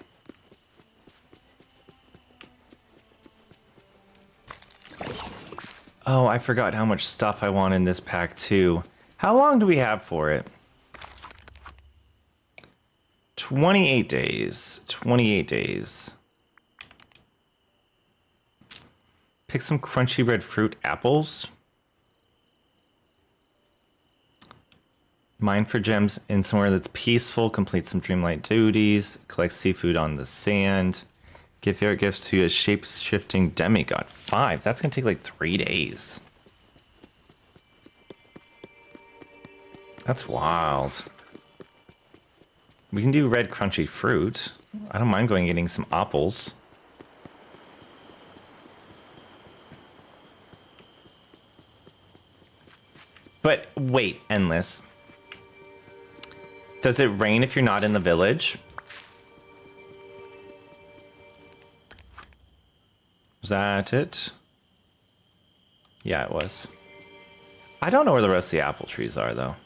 Oh, I forgot how much stuff I want in this pack, too. How long do we have for it? 28 days. 28 days. Pick some crunchy red fruit apples. Mine for gems in somewhere that's peaceful. Complete some Dreamlight duties. Collect seafood on the sand. Give favorite gifts to a shape-shifting demigod. 5. That's going to take like 3 days. That's wild. We can do red crunchy fruit. I don't mind going and getting some apples. But wait, Endless. Does it rain if you're not in the village? Was that it? Yeah, it was. I don't know where the rest of the apple trees are, though.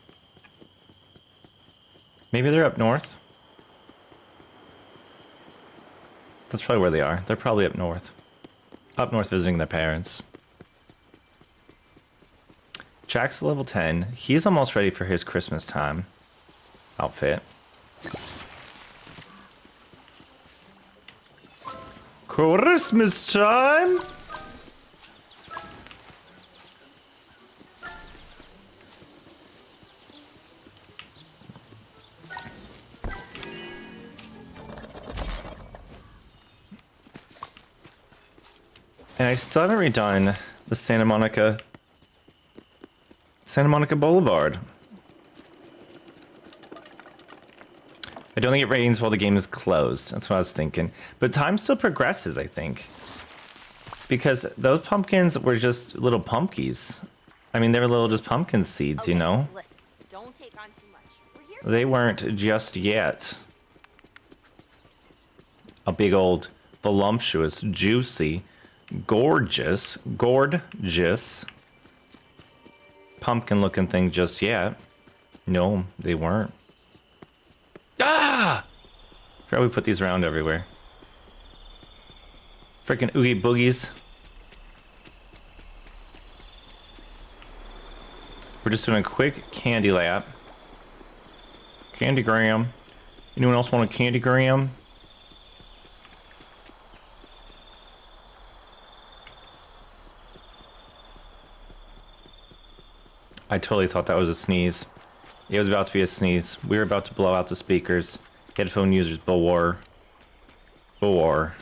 Maybe they're up north? That's probably where they are. They're probably up north. Up north visiting their parents. Jack's level 10. He's almost ready for his Christmas time outfit. Christmas time! And I still haven't redone the Santa Monica Boulevard. I don't think it rains while the game is closed. That's what I was thinking. But time still progresses, I think. Because those pumpkins were just little pumpkins. I mean, they were little just pumpkin seeds, you know? Listen, don't take on too much. We're here. They weren't just yet. A big old, voluptuous, juicy, gorgeous pumpkin-looking thing just yet. No, they weren't. Ah! Forgot we put these around everywhere. Freaking oogie boogies. We're just doing a quick candy lap. Candygram. Anyone else want a candygram? I totally thought that was a sneeze. It was about to be a sneeze. We were about to blow out the speakers. Headphone users beware. Beware.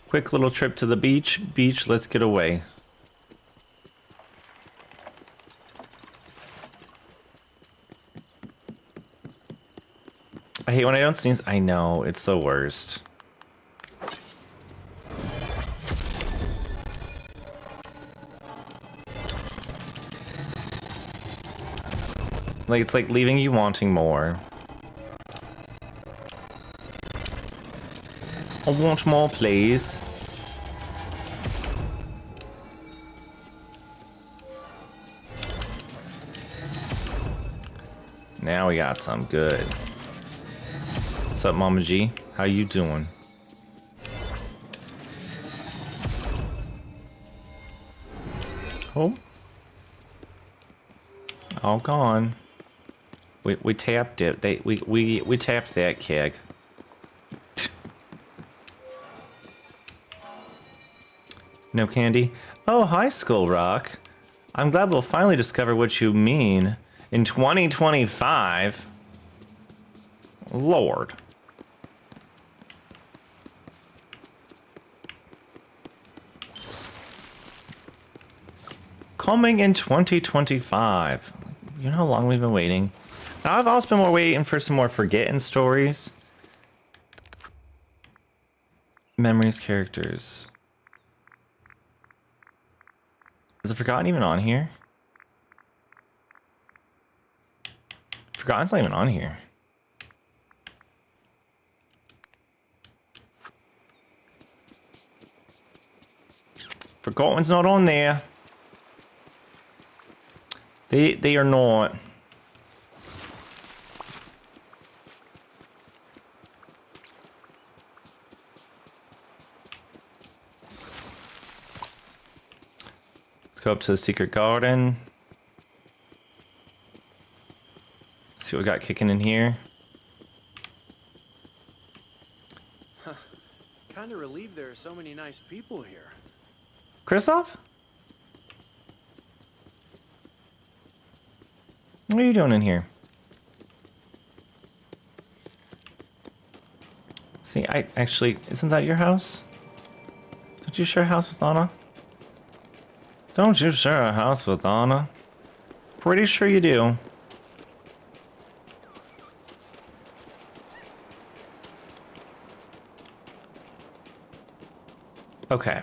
Quick little trip to the beach. Beach, let's get away. I hate when I don't sneeze. I know, it's the worst. Like, it's like leaving you wanting more. I want more, please. Now we got some good. What's up, Mama G? How you doing? Oh. All gone. We tapped it. We tapped that keg. No candy? Oh, hi, Skull Rock. I'm glad we'll finally discover what you mean. In 2025? Lord. Coming in 2025. You know how long we've been waiting? Now, I've also been waiting for some more Forgotten stories. Memories, characters. Is the Forgotten even on here? Forgotten's not even on here. Forgotten's not on there. They are not. Let's go up to the secret garden. See what we got kicking in here. Kind of relieved there are so many nice people here. Kristoff? What are you doing in here? See, I actually, isn't that your house? Don't you share a house with Anna? Don't you share a house with Anna? Pretty sure you do. Okay.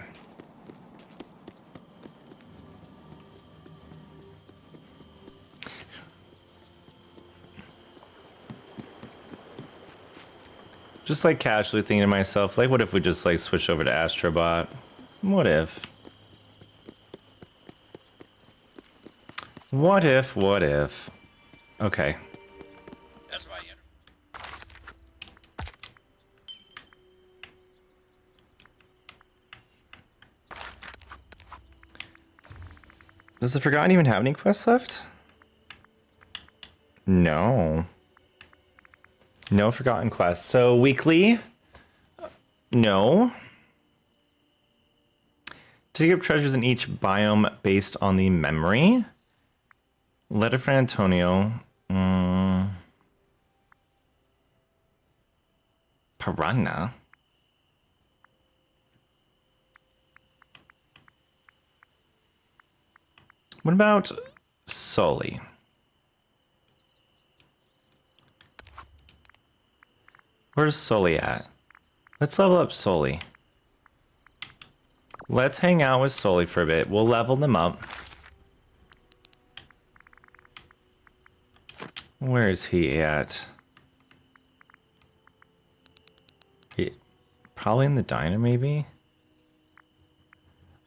Just like casually thinking to myself, like, what if we just like switch over to Astrobot? What if? What if? What if? Okay. That's why you. Does the Forgotten even have any quests left? No. No Forgotten quests. So weekly? No. To dig up treasures in each biome based on the memory. Letter from Antonio. Piranha. What about Sully? Where's Sully at? Let's level up Sully. Let's hang out with Sully for a bit. We'll level them up. Where is he at? Probably in the diner, maybe?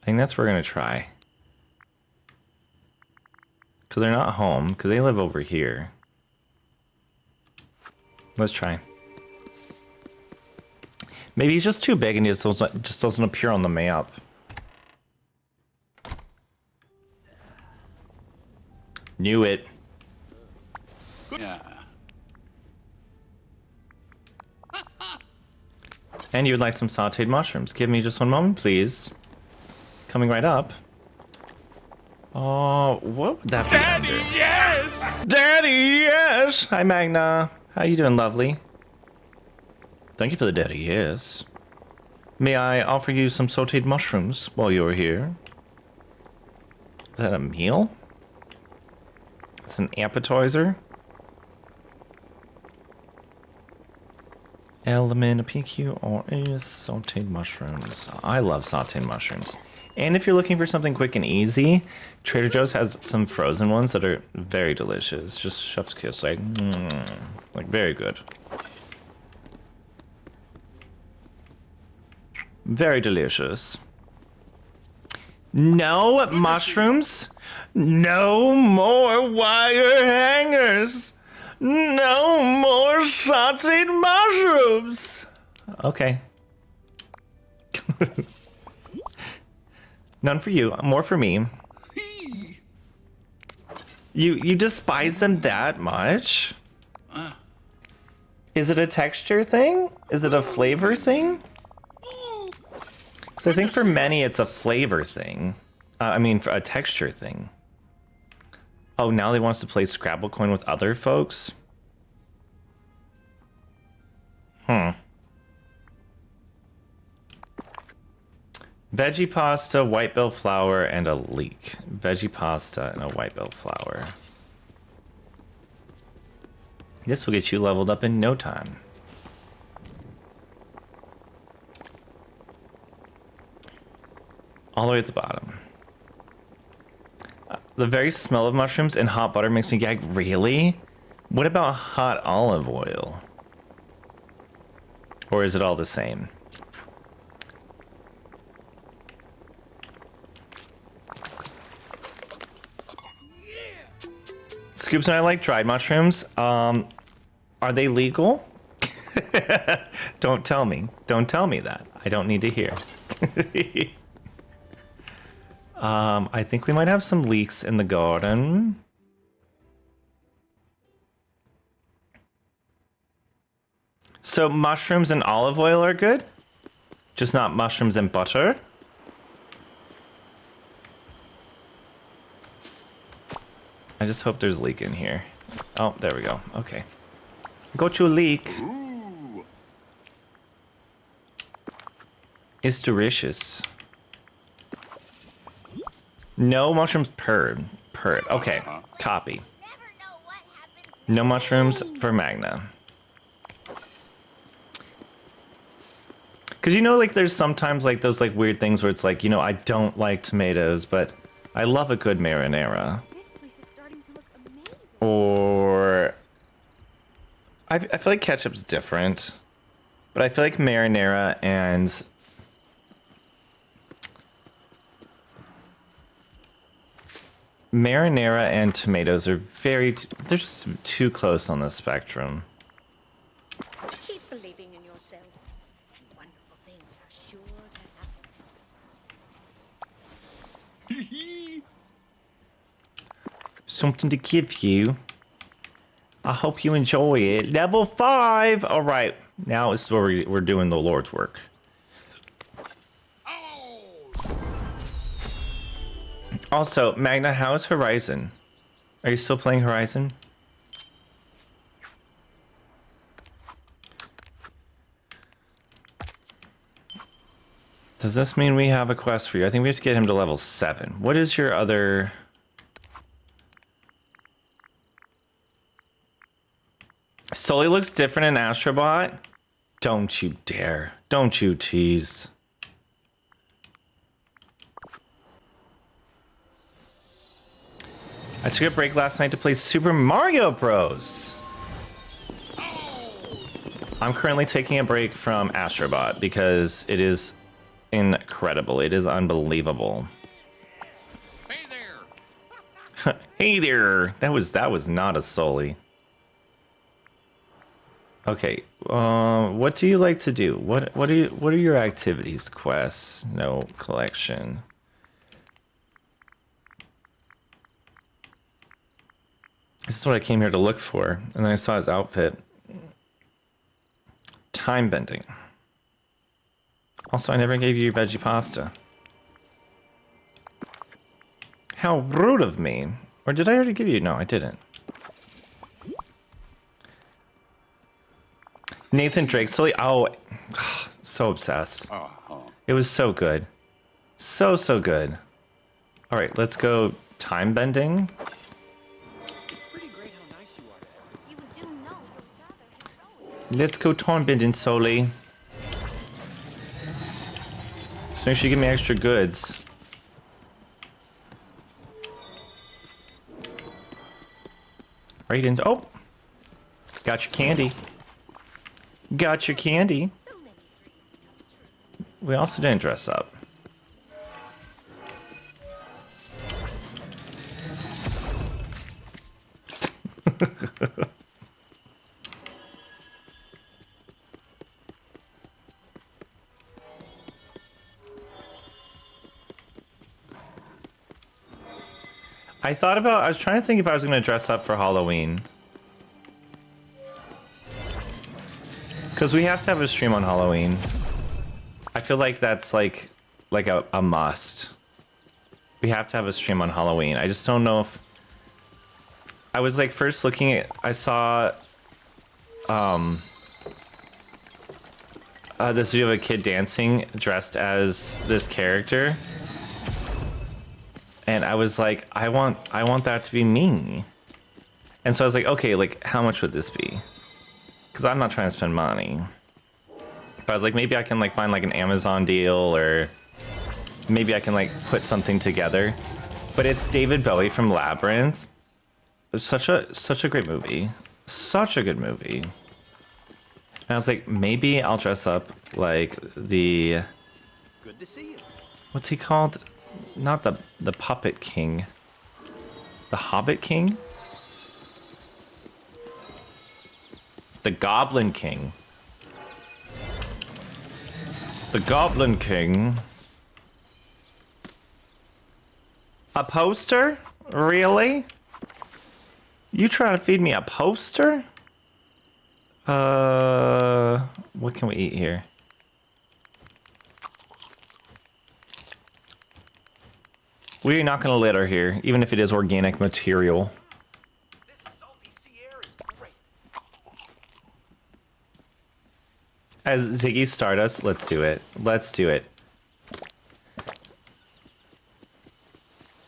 I think that's what we're going to try. Because they're not home, because they live over here. Let's try. Maybe he's just too big and he just doesn't appear on the map. Knew it. Yeah. And you would like some sauteed mushrooms. Give me just one moment, please. Coming right up. Oh, what would that be Daddy, under? yes! Daddy, yes! Hi, Magna. How you doing, lovely? Thank you for the daddy, yes. May I offer you some sauteed mushrooms while you're here? Is that a meal? It's an appetizer? Element, a PQ, or is sauteed mushrooms. I love sauteed mushrooms. And if you're looking for something quick and easy, Trader Joe's has some frozen ones that are very delicious. Just chef's kiss, like very good. Very delicious. No mushrooms. No more wire hangers. No more sauteed mushrooms. Okay. None for you. More for me. You despise them that much? Is it a texture thing? Is it a flavor thing? Because I think for many it's a flavor thing. I mean, for a texture thing. Oh, now they want us to play Scrabble Coin with other folks? Veggie pasta, white bell flour, and a leek. Veggie pasta and a white bell flour. This will get you leveled up in no time. All the way at the bottom. The very smell of mushrooms and hot butter makes me gag. Really? What about hot olive oil? Or is it all the same? Scoops and I like dried mushrooms. Are they legal? Don't tell me. Don't tell me that. I don't need to hear. I think we might have some leeks in the garden. So mushrooms and olive oil are good? Just not mushrooms and butter? I just hope there's leek in here. Oh, there we go. Okay. Got you a leek. Ooh. It's delicious. No mushrooms per. Okay, copy. No mushrooms for Magna. Because you know, like, there's sometimes like those like weird things where it's like, you know, I don't like tomatoes, but I love a good marinara. Or I feel like ketchup's different, but I feel like marinara and tomatoes are they're just too close on the spectrum. Keep believing in yourself, and wonderful things are sure to happen. Something to give you. I hope you enjoy it. Level 5. All right, now this is where we're doing the Lord's work. Also, Magna, how's Horizon? Are you still playing Horizon? Does this mean we have a quest for you? I think we have to get him to level 7. What is your other... Sully looks different in Astrobot? Don't you dare. Don't you tease. I took a break last night to play Super Mario Bros. I'm currently taking a break from Astrobot because it is incredible. It is unbelievable. Hey there. Hey there. That was not a Sully. Okay. What do you like to do? What are your activities? Quests? No collection. This is what I came here to look for, and then I saw his outfit. Time bending. Also, I never gave you your veggie pasta. How rude of me. Or did I already give you? No, I didn't. Nathan Drake, oh, so obsessed. It was so good. So good. All right, let's go time bending. Let's go time bending, Sully. Just make sure you give me extra goods. Right into... Oh! Got your candy. Got your candy. We also didn't dress up. I was trying to think if I was going to dress up for Halloween. Because we have to have a stream on Halloween. I feel like that's like a must. We have to have a stream on Halloween. I just don't know if... I was like first looking at... I saw... this video of a kid dancing dressed as this character. And I was like, I want that to be me. And so I was like, okay, like how much would this be? Because I'm not trying to spend money. But I was like, maybe I can like find like an Amazon deal, or maybe I can like put something together. But it's David Bowie from Labyrinth. It's such a great movie. Such a good movie. And I was like, maybe I'll dress up like the... Good to see you. What's he called? Not the Puppet King. The Hobbit King? The Goblin King. The Goblin King. A poster? Really? You trying to feed me a poster? What can we eat here? We're not gonna litter here, even if it is organic material. This salty sea air is great. As Ziggy Stardust, let's do it. Let's do it.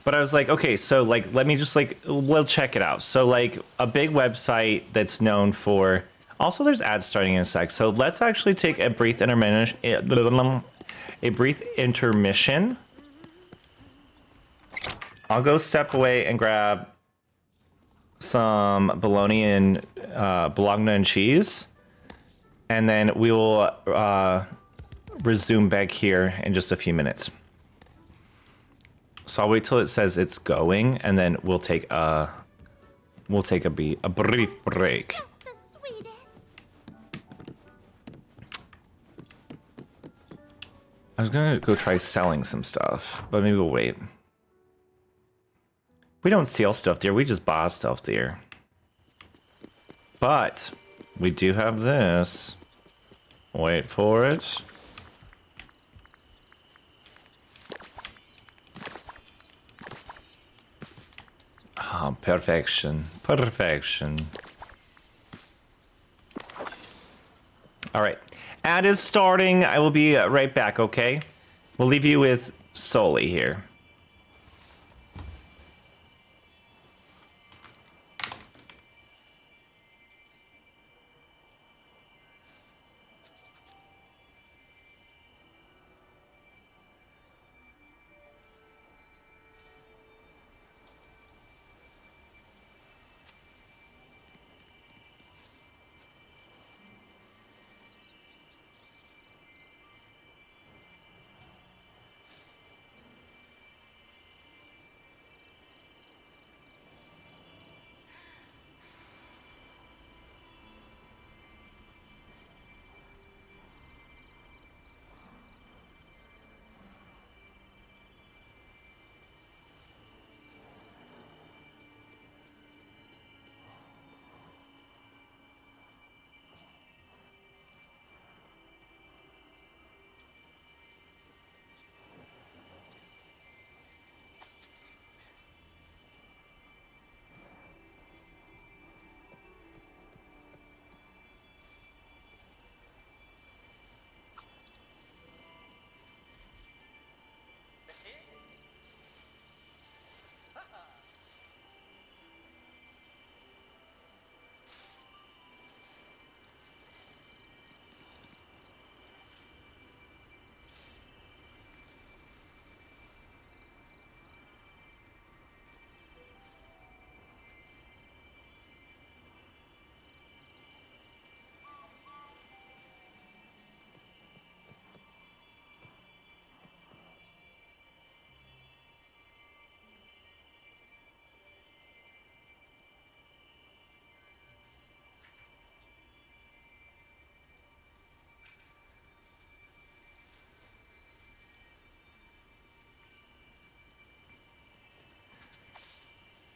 But I was like, okay, so like, let me just like, we'll check it out. So like a big website that's known for, also there's ads starting in a sec. So let's actually take a brief intermission. I'll go step away and grab some bologna and bologna and cheese. And then we will resume back here in just a few minutes. So I'll wait till it says it's going, and then we'll take a brief break. I was gonna go try selling some stuff, but maybe we'll wait. We don't sell stuff there, we just buy stuff there. But we do have this. Wait for it. Ah, perfection. Perfection. All right. Ad is starting. I will be right back, okay? We'll leave you with Sully here.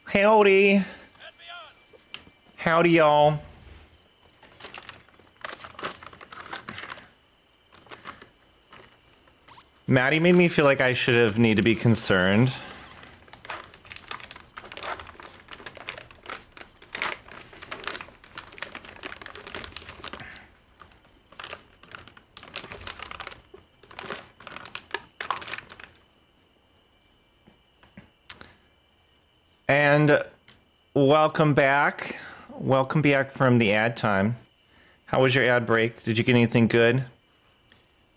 Howdy. Howdy, y'all. Maddie made me feel like I should have need to be concerned. And welcome back. Welcome back from the ad time. How was your ad break? Did you get anything good?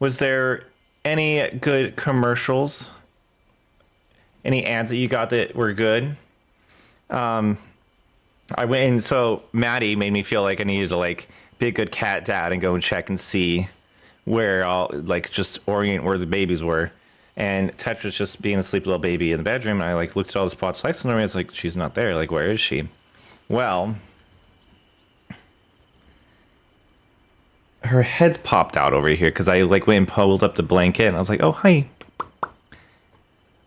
Was there any good commercials any ads that you got that were good. I went and so Maddie made me feel like I needed to like be a good cat dad and go and check and see where I'll like just orient where the babies were. And Tetra's just being a sleepy little baby in the bedroom. And I like looked at all the spots lights on her. I was like, she's not there. Like, where is she? Well, her head's popped out over here because I like went and pulled up the blanket and I was like, oh, hi.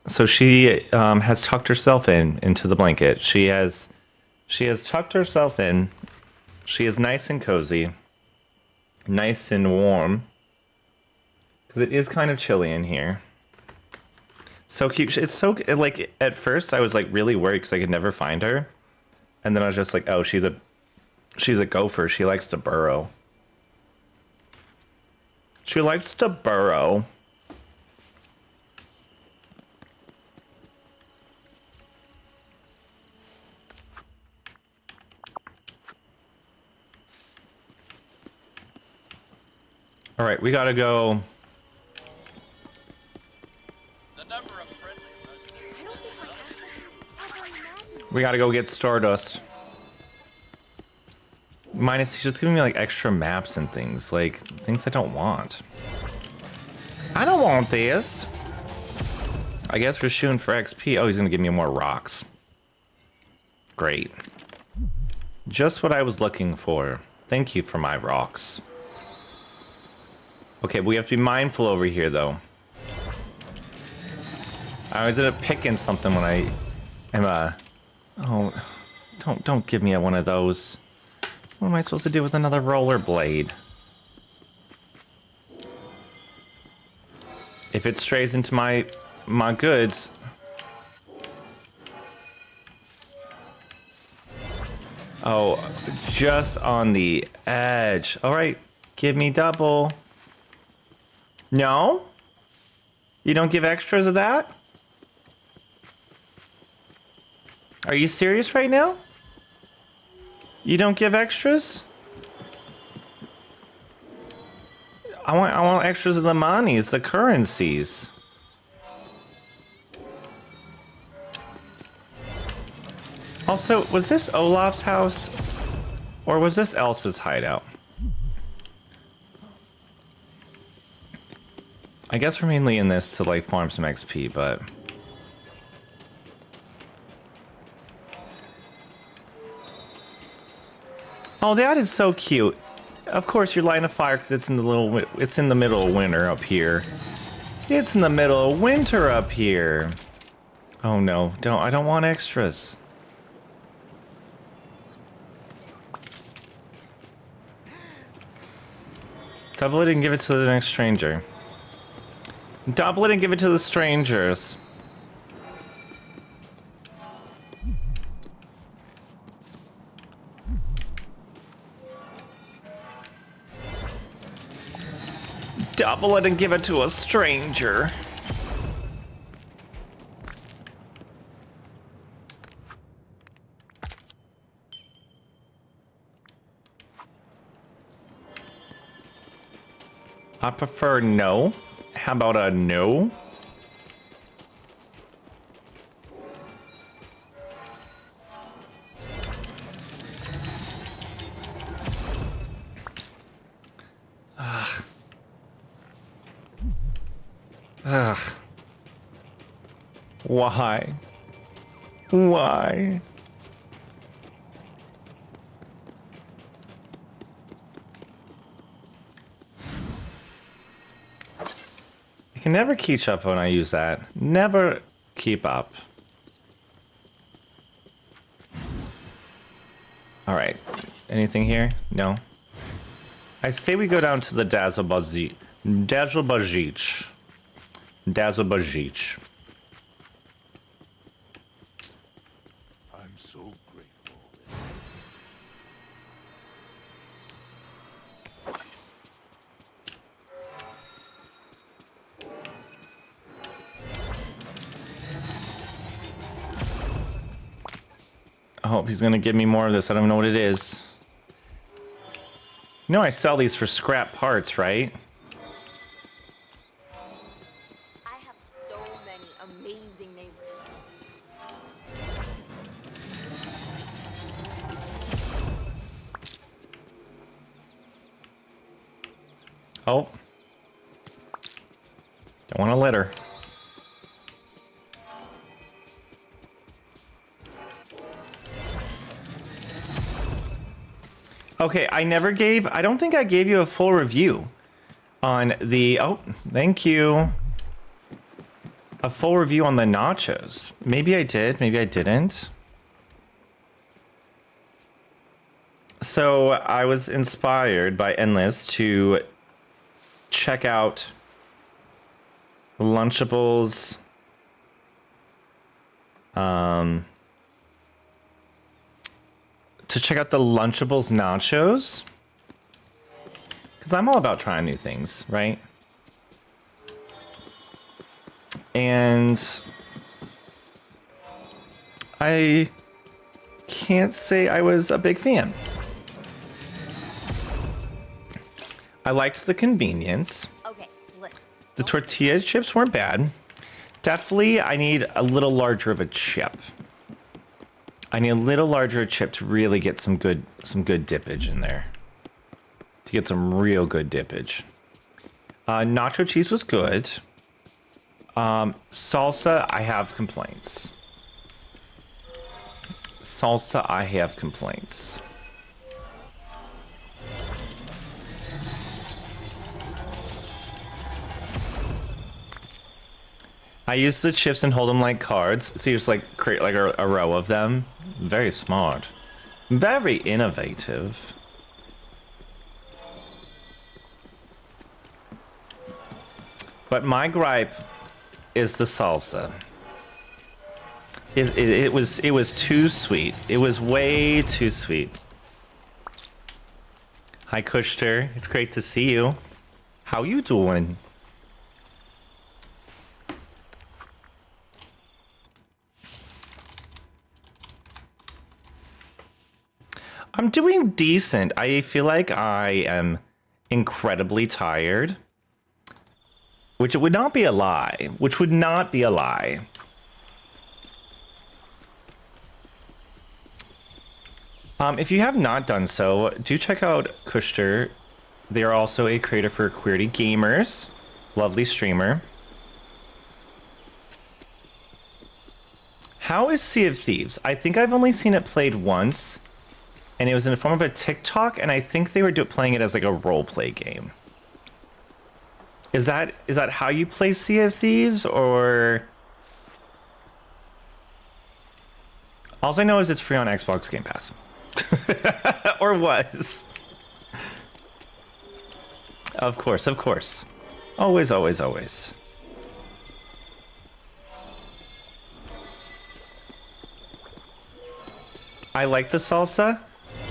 So she has tucked herself into the blanket. She has tucked herself in. She is nice and cozy, nice and warm, because it is kind of chilly in here. So cute. It's so like at first I was like really worried because I could never find her, and then I was just like, oh, she's a gopher. She likes to burrow. She likes to burrow. All right, we gotta go. We gotta go get Stardust. Minus, he's just giving me like extra maps and things, like things I don't want. I don't want this. I guess we're shooting for XP. Oh, he's gonna give me more rocks. Great. Just what I was looking for. Thank you for my rocks. Okay, but we have to be mindful over here, though. I always end up picking something when I am oh, don't give me one of those. What am I supposed to do with another rollerblade? If it strays into my goods. Oh, just on the edge. All right, give me double. No? You don't give extras of that? Are you serious right now? You don't give extras? I want extras of the monies, the currencies. Also, was this Olaf's house? Or was this Elsa's hideout? I guess we're mainly in this to like farm some XP, but... Oh, that is so cute. Of course you're lighting a fire because it's in the middle of winter up here. It's in the middle of winter up here. Oh no, I don't want extras. Double it and give it to the next stranger. Double it and give it to the strangers. Double it and give it to a stranger. I prefer no. How about a no? Ugh. Ugh. Why? Why? I can never keep up when I use that. Never keep up. Alright. Anything here? No. I say we go down to the Dazzle Bajic. Dazzle Bajic. Dazzle Bajic. I'm so grateful. I hope he's gonna give me more of this. I don't know what it is. You know I sell these for scrap parts, right? I have so many amazing neighbors. Oh. Don't want to litter. Okay, I don't think I gave you a full review on the, oh, thank you. A full review on the nachos. Maybe I did, maybe I didn't. So I was inspired by Endless to check out Lunchables. To check out the Lunchables nachos. Because I'm all about trying new things, right? And I can't say I was a big fan. I liked the convenience. Okay, listen. The tortilla chips weren't bad. Definitely, I need a little larger of a chip. I need a little larger chip to really get some good dippage in there. To get some real good dippage. Nacho cheese was good. Salsa, I have complaints. Salsa, I have complaints. I use the chips and hold them like cards, so you just like create like a row of them. Very smart. Very innovative. But my gripe is the salsa. It was too sweet. It was way too sweet. Hi Kushter, it's great to see you. How you doing? I'm doing decent. I feel like I am incredibly tired. Which would not be a lie. Which would not be a lie. If you have not done so, do check out Kushter. They are also a creator for Queerty Gamers. Lovely streamer. How is Sea of Thieves? I think I've only seen it played once. And it was in the form of a TikTok, and I think they were playing it as like a roleplay game. Is that how you play Sea of Thieves, or? All I know is it's free on Xbox Game Pass. Or was. Of course, of course. Always, always, always. I like the salsa.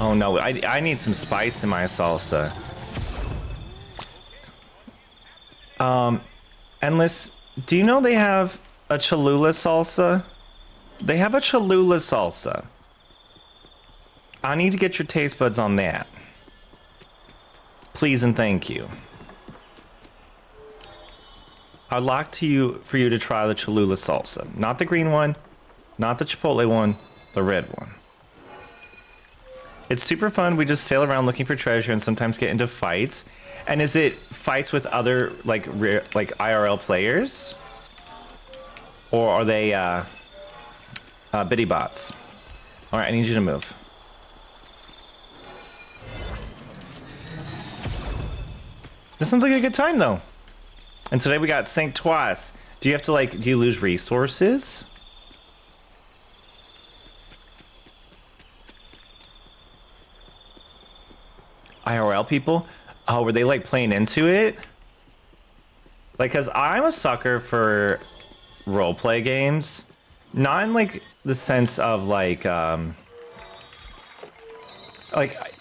Oh no, I need some spice in my salsa. Endless, do you know they have a Cholula salsa? They have a Cholula salsa. I need to get your taste buds on that. Please and thank you. I'd like for you to try the Cholula salsa. Not the green one, not the Chipotle one, the red one. It's super fun. We just sail around looking for treasure and sometimes get into fights. And is it fights with other like IRL players, or are they biddy bots? All right, I need you to move. This sounds like a good time though. And today we got synced twice. Do you have to do you lose resources? IRL people? Oh, were they playing into it? Cause I'm a sucker for roleplay games. Not in the sense of I'm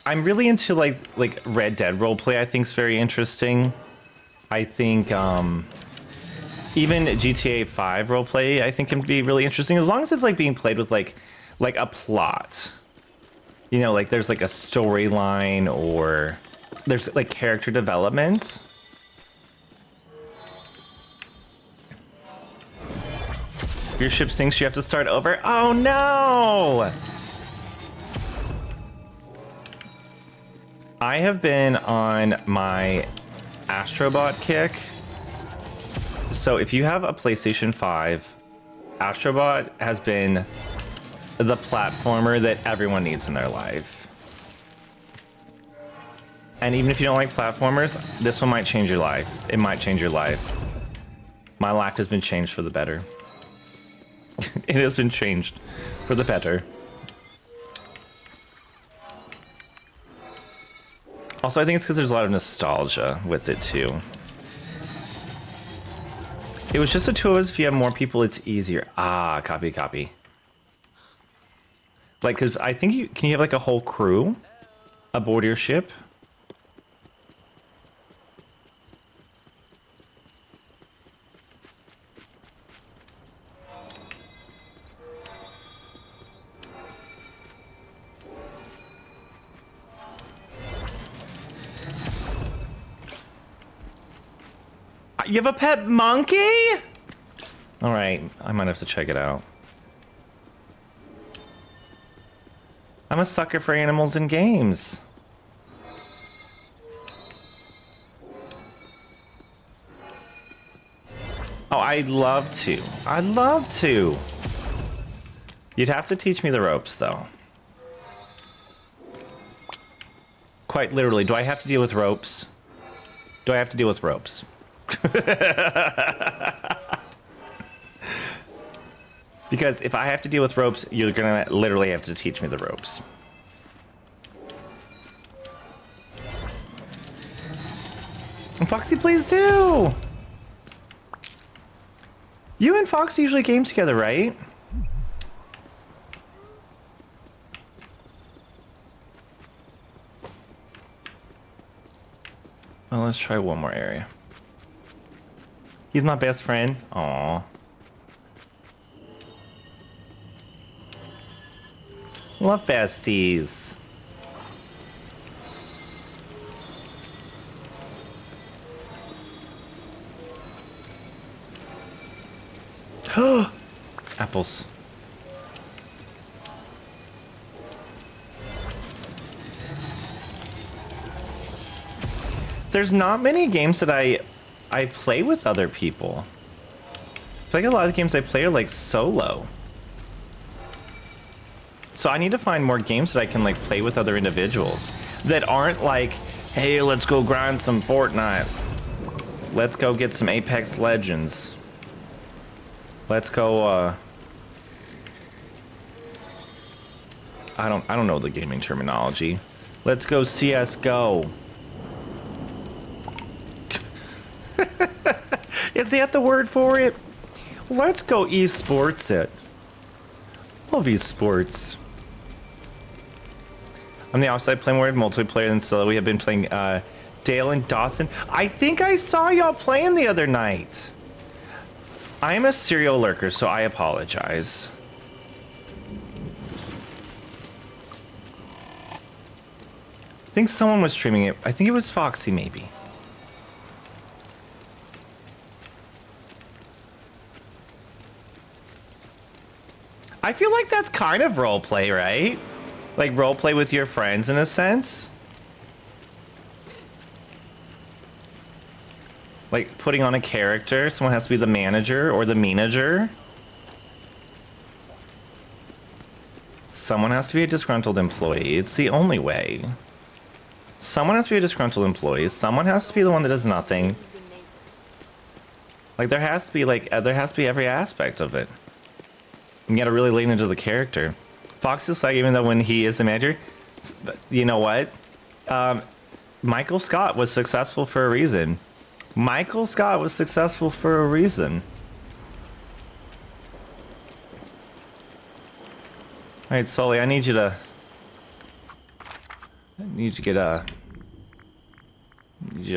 really into Red Dead roleplay. I think is very interesting. I think even GTA 5 roleplay I think can be really interesting as long as it's being played with a plot. You know, there's a storyline or there's character development. Your ship sinks, you have to start over. Oh no! I have been on my Astrobot kick. So if you have a PlayStation 5, Astrobot has been the platformer that everyone needs in their life. And even if you don't like platformers, this one might change your life. It might change your life. My life has been changed for the better. It has been changed for the better. Also, I think it's because there's a lot of nostalgia with it too. It was just the two of us. If you have more people, it's easier. Ah, copy. Like, because I think can you have like a whole crew aboard your ship? You have a pet monkey? All right, I might have to check it out. I'm a sucker for animals in games. Oh, I'd love to. I'd love to. You'd have to teach me the ropes, though. Quite literally, do I have to deal with ropes? Do I have to deal with ropes? Because if I have to deal with ropes, you're gonna literally have to teach me the ropes. And Foxy, please do! You and Foxy usually game together, right? Well, let's try one more area. He's my best friend. Aww. Love besties. Apples. There's not many games that I play with other people. I feel like a lot of the games I play are like solo. So I need to find more games that I can like play with other individuals that aren't like, hey, let's go grind some Fortnite. Let's go get some Apex Legends. Let's go I don't know the gaming terminology. Let's go CS:GO. Is that the word for it? Let's go esports it. Love esports. On the offside, play more multiplayer than solo. We have been playing Dale and Dawson. I think I saw y'all playing the other night. I am a serial lurker, so I apologize. I think someone was streaming it. I think it was Foxy, maybe. I feel like that's kind of roleplay, right? Like roleplay with your friends in a sense. Like putting on a character. Someone has to be the manager or the manager. Someone has to be a disgruntled employee. It's the only way. Someone has to be a disgruntled employee. Someone has to be the one that does nothing. Like there has to be every aspect of it. You gotta really lean into the character. Fox is like, even though when he is the manager, you know what? Michael Scott was successful for a reason. Michael Scott was successful for a reason. All right, Sully, I need you to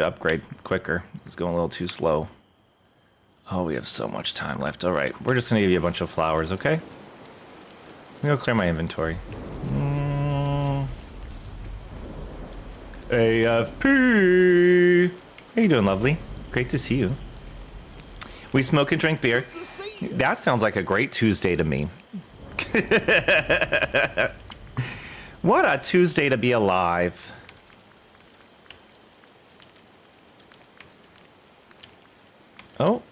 upgrade quicker. It's going a little too slow. Oh, we have so much time left. All right, we're just gonna give you a bunch of flowers, okay? I'm gonna clear my inventory. AFP. How you doing, lovely? Great to see you. We smoke and drink beer. That sounds like a great Tuesday to me. What a Tuesday to be alive. Oh.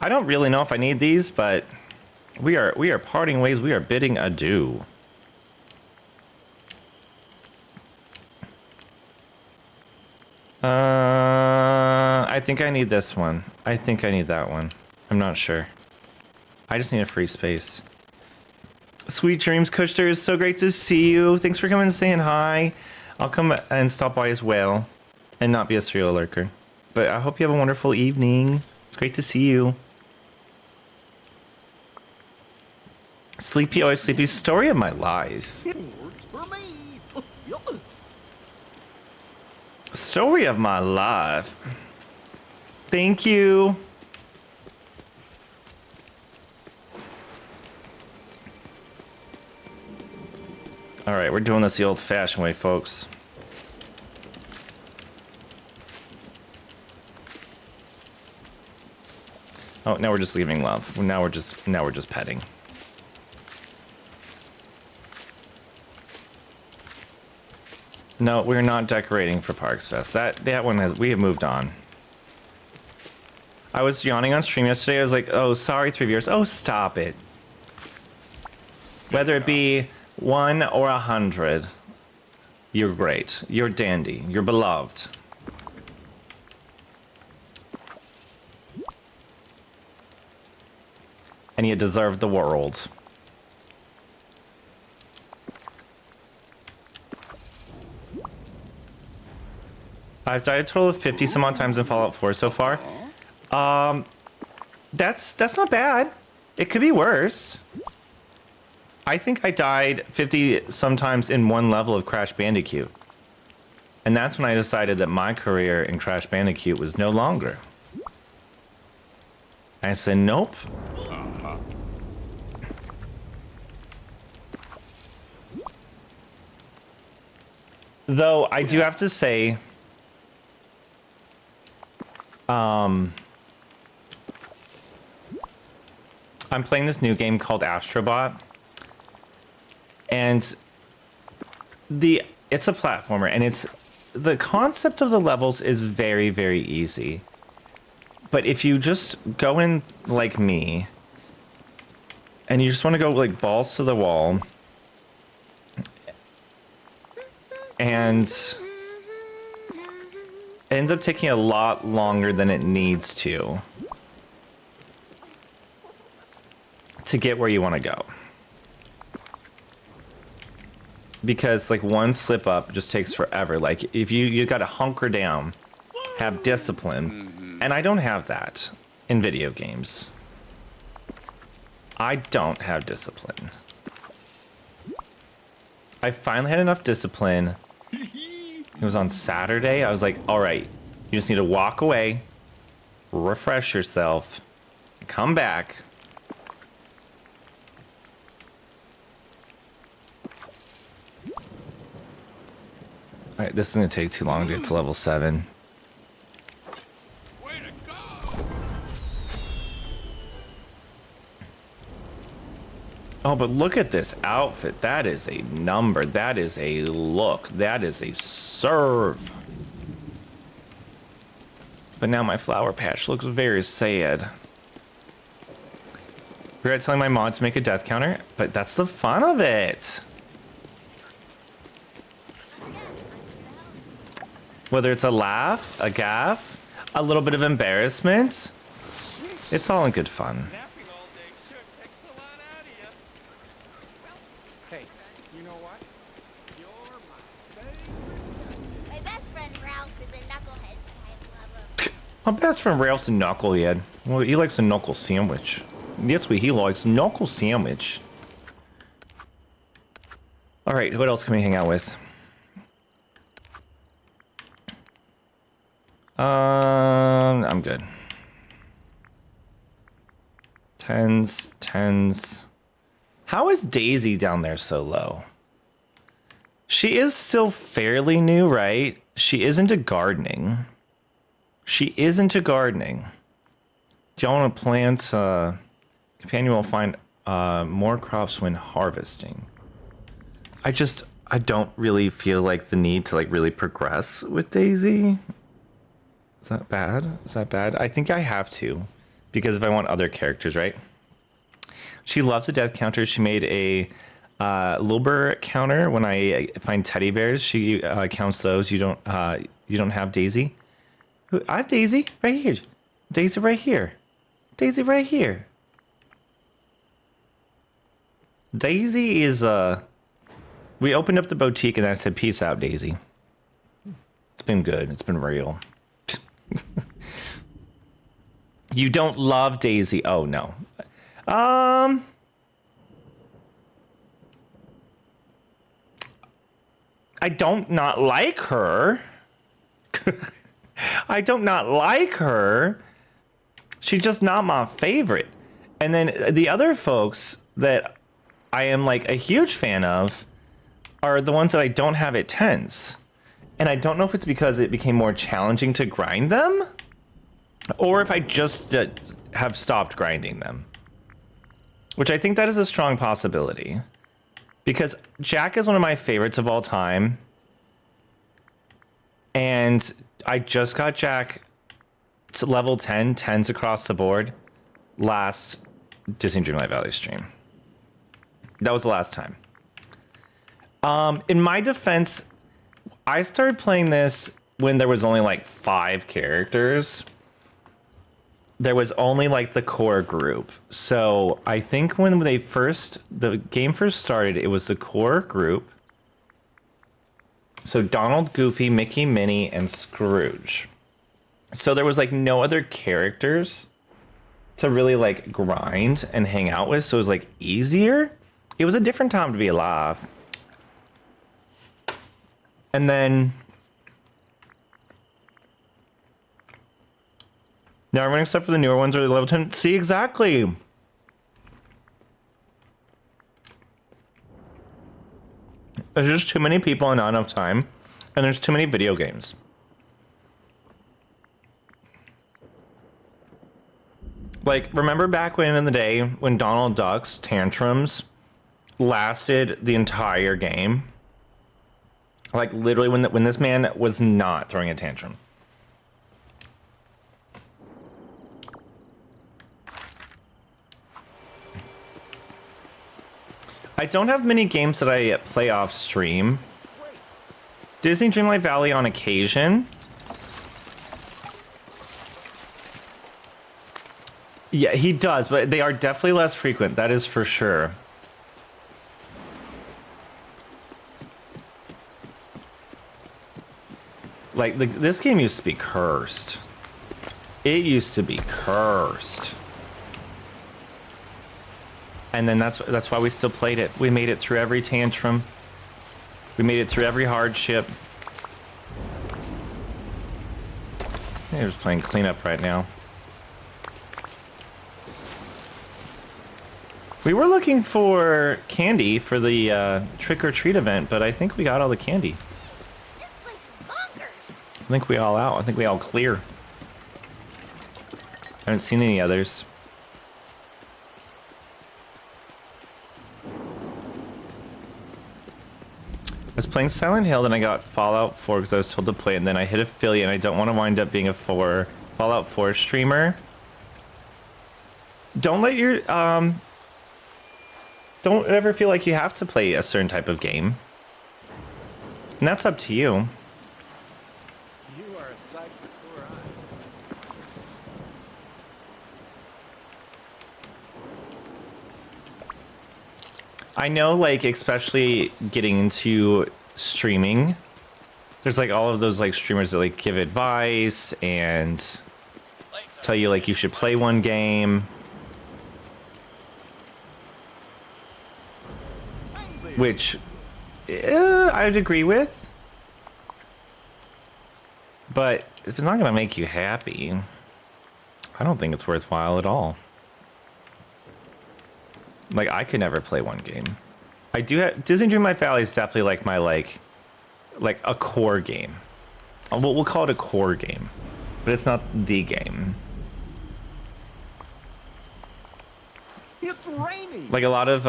I don't really know if I need these, but we are parting ways. We are bidding adieu. I think I need this one. I think I need that one. I'm not sure. I just need a free space. Sweet dreams, Kushter. Is so great to see you. Thanks for coming and saying hi. I'll come and stop by as well and not be a serial lurker. But I hope you have a wonderful evening. It's great to see you. Sleepy, always sleepy. Story of my life. Story of my life. Thank you. All right, we're doing this the old-fashioned way, folks. Oh, now we're just leaving love. Now we're just petting. No, we're not decorating for Parks Fest. That one we have moved on. I was yawning on stream yesterday. I was like, "Oh, sorry, 3 viewers." Oh, stop it. Whether it be 1 or 100, you're great. You're dandy. You're beloved. And you deserve the world. I've died a total of 50 some odd times in Fallout 4 so far. That's not bad. It could be worse. I think I died 50 sometimes in one level of Crash Bandicoot. And that's when I decided that my career in Crash Bandicoot was no longer. I said, nope. Though I do have to say, I'm playing this new game called Astrobot, and it's a platformer, and the concept of the levels is very, very easy. But if you just go in like me, and you just want to go like balls to the wall, and it ends up taking a lot longer than it needs to get where you want to go. Because like one slip up just takes forever. Like if you got to hunker down, have discipline, and I don't have that in video games. I don't have discipline. I finally had enough discipline. It was on Saturday. I was like, all right, you just need to walk away, refresh yourself, come back. All right, this is gonna take too long to get to level 7. Oh, but look at this outfit. That is a number. That is a look. That is a serve. But now my flower patch looks very sad. Regret telling my mod to make a death counter, but that's the fun of it. Whether it's a laugh, a gaffe, a little bit of embarrassment, it's all in good fun. Hey, you know what? You're my favorite. My best friend Ralph is a knucklehead. I love him. My best friend Ralph's a knucklehead. Well, he likes a knuckle sandwich. That's what he likes, knuckle sandwich. All right, what else can we hang out with? I'm good. Tens. How is Daisy down there so low? She is still fairly new, right? She is into gardening. Do y'all want to plant, companion will find more crops when harvesting. I don't really feel like the need to like really progress with Daisy. Is that bad? Is that bad? I think I have to, because if I want other characters, right? She loves the death counter. She made a Wilbur counter. When I find teddy bears, she counts those. You don't have Daisy. I have Daisy right here. Daisy right here. Daisy right here. Daisy is we opened up the boutique and I said, "Peace out, Daisy." It's been good. It's been real. You don't love Daisy? Oh no. I don't not like her. I don't not like her. She's just not my favorite. And then the other folks that I am like a huge fan of are the ones that I don't have at 10s. And I don't know if it's because it became more challenging to grind them or if I just have stopped grinding them. Which I think that is a strong possibility. Because Jack is one of my favorites of all time. And I just got Jack to level 10, 10s across the board, last Disney Dreamlight Valley stream. That was the last time. In my defense, I started playing this when there was only like 5 characters. There was only like the core group. So I think when the game first started, it was the core group. So Donald, Goofy, Mickey, Minnie, and Scrooge. So there was like no other characters to really like grind and hang out with. So it was like easier. It was a different time to be alive. And then now everyone except for the newer ones are level 10. See, exactly. There's just too many people and not enough time. And there's too many video games. Like, remember back when in the day when Donald Duck's tantrums lasted the entire game? Like, literally when this man was not throwing a tantrum. I don't have many games that I play off stream. Disney Dreamlight Valley on occasion. Yeah, he does, but they are definitely less frequent. That is for sure. Like, this game used to be cursed. It used to be cursed. And then that's why we still played it. We made it through every tantrum. We made it through every hardship. They're just playing cleanup right now. We were looking for candy for the trick or treat event, but I think we got all the candy. I think we all out. I think we all clear. I haven't seen any others. I was playing Silent Hill, then I got Fallout 4 because I was told to play it, and then I hit affiliate, and I don't want to wind up being a Fallout 4 streamer. Don't let your don't ever feel like you have to play a certain type of game. And that's up to you. You are a sight for sore eyes. I know, like, especially getting into streaming, there's like all of those like streamers that like give advice and tell you like you should play one game, which I'd agree with, but if it's not gonna make you happy, I don't think it's worthwhile at all. Like, I could never play one game. I do have Disney Dreamlight Valley is definitely like my like a core game. We'll call it a core game, but it's not the game. It's raining. Like a lot of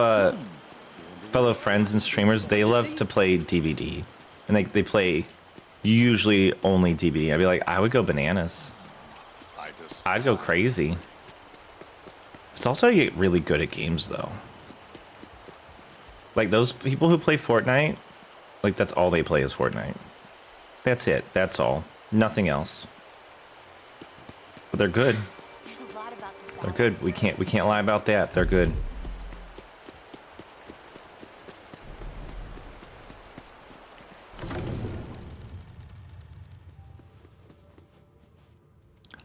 fellow friends and streamers, they love to play DVD, and they play usually only DBD. I'd be like, I would go bananas. I'd go crazy. It's also you get really good at games though. Like those people who play Fortnite, like that's all they play is Fortnite. That's it. That's all. Nothing else. But they're good. They're good. We can't lie about that. They're good.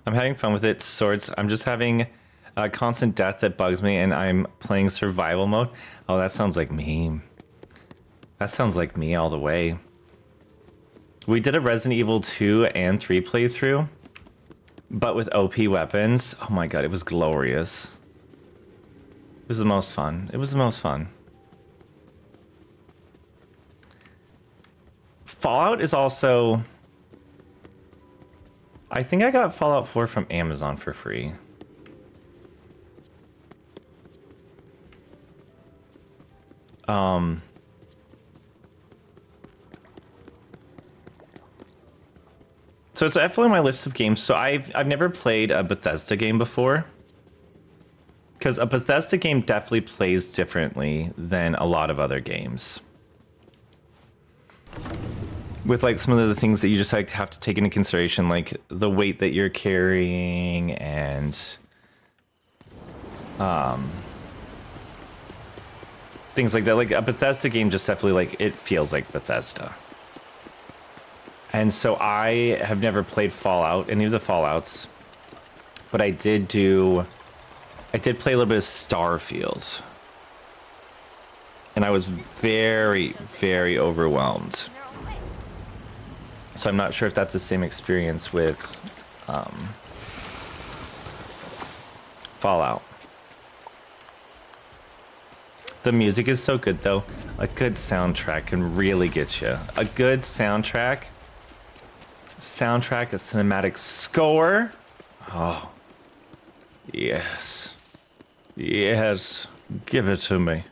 I'm having fun with it, Swords. I'm just having constant death that bugs me, and I'm playing survival mode. Oh, that sounds like me. That sounds like me all the way. We did a Resident Evil 2 and 3 playthrough, but with OP weapons. Oh my god, it was glorious. It was the most fun. It was the most fun. Fallout is also... I think I got Fallout 4 from Amazon for free. So it's definitely on my list of games. So I've never played a Bethesda game before, because a Bethesda game definitely plays differently than a lot of other games. With like some of the things that you just like have to take into consideration, like the weight that you're carrying and things like that. Like a Bethesda game just definitely like it feels like Bethesda. And so I have never played Fallout, any of the Fallouts, but I did play a little bit of Starfield. And I was very, very overwhelmed. So I'm not sure if that's the same experience with Fallout. The music is so good though. A good soundtrack can really get you. A good soundtrack, a cinematic score. Oh, yes. Yes, give it to me.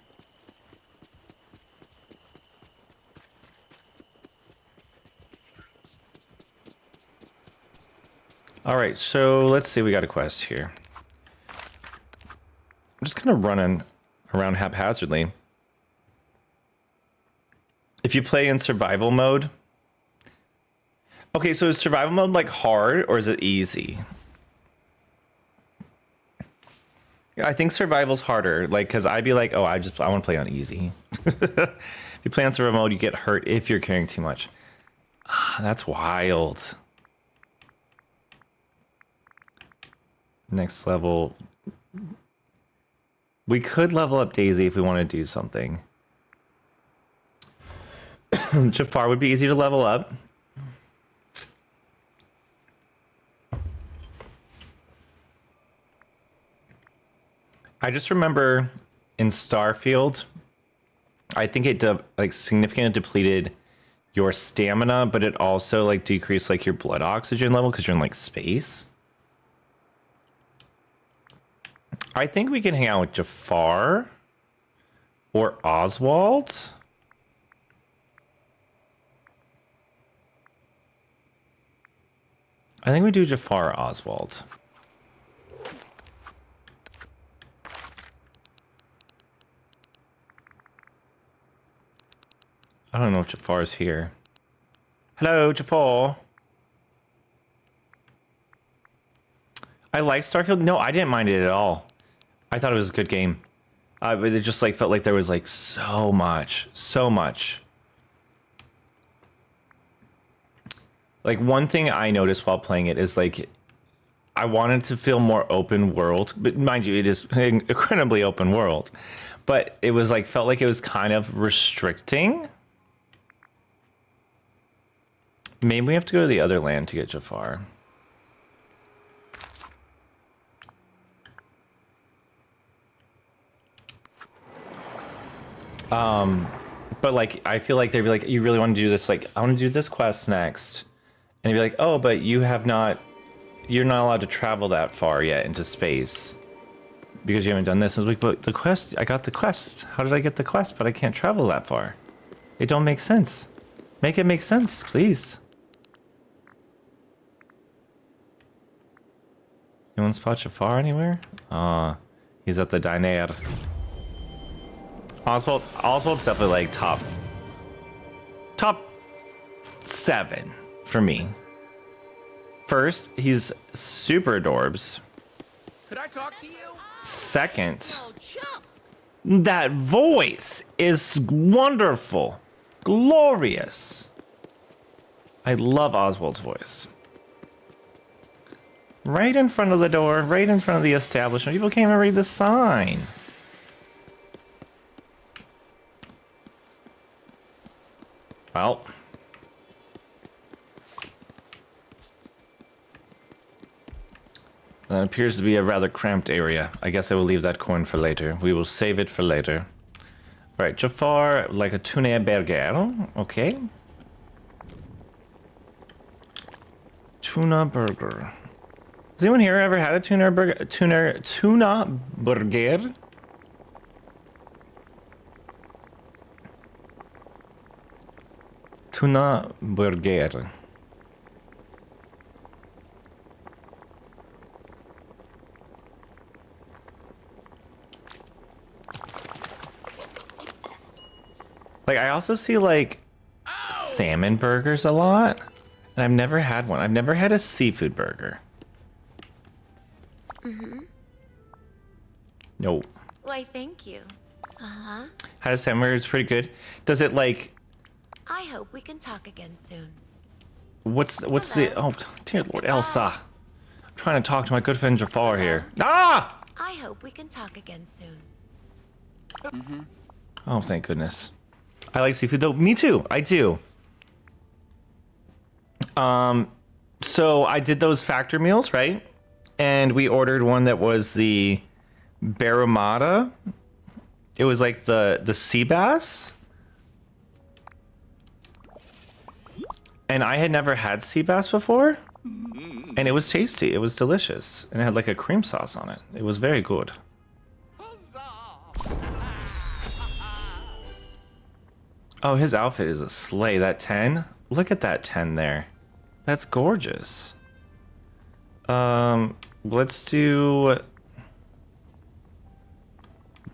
All right, so let's see. We got a quest here. I'm just kind of running around haphazardly. If you play in survival mode. Okay, so is survival mode like hard or is it easy? I think survival's harder, like, because I'd be like, oh, I want to play on easy. If you play on survival mode, you get hurt if you're carrying too much. That's wild. Next level. We could level up Daisy if we want to do something. Jafar would be easy to level up. I just remember in Starfield, I think it like significantly depleted your stamina, but it also like decreased like your blood oxygen level because you're in like space. I think we can hang out with Jafar or Oswald. I think we do Jafar or Oswald. I don't know if Jafar's here. Hello, Jafar. I like Starfield. No, I didn't mind it at all. I thought it was a good game. But it just like felt like there was like so much. Like one thing I noticed while playing it is like I wanted to feel more open world, but mind you, it is an incredibly open world. But it was like felt like it was kind of restricting. Maybe we have to go to the other land to get Jafar. But like I feel like they'd be like, you really want to do this? Like, I want to do this quest next. And he'd be like, oh, but you're not allowed to travel that far yet into space because you haven't done this. I was like, but the quest, I got the quest. How did I get the quest? But I can't travel that far. It don't make sense. Make it make sense, please. Anyone spot Jafar anywhere? He's at the diner. Oswald's definitely like top 7 for me. First, he's super adorbs. Could I talk to you? Second, that voice is wonderful, glorious. I love Oswald's voice. Right in front of the door, right in front of the establishment. People can't even read the sign. Well. That appears to be a rather cramped area. I guess I will leave that coin for later. We will save it for later. Right, Jafar, like a tuna burger. Okay. Tuna burger. Has anyone here ever had a tuna burger? Tuna burger? Tuna burger. Like, I also see, like, salmon burgers a lot. And I've never had one. I've never had a seafood burger. Mm-hmm. No. Why, thank you. Uh-huh. Had a salmon burger. It's pretty good. Does it, like... I hope we can talk again soon. What's the... Oh, dear Lord, Elsa. I'm trying to talk to my good friend Jafar here. Ah! I hope we can talk again soon. Mm-hmm. Oh, thank goodness. I like seafood, though. Me too. I do. So I did those factor meals, right? And we ordered one that was the Barramundi. It was like the sea bass. And I had never had sea bass before. And it was tasty. It was delicious. And it had like a cream sauce on it. It was very good. Oh, his outfit is a sleigh. That 10? Look at that 10 there. That's gorgeous. Let's do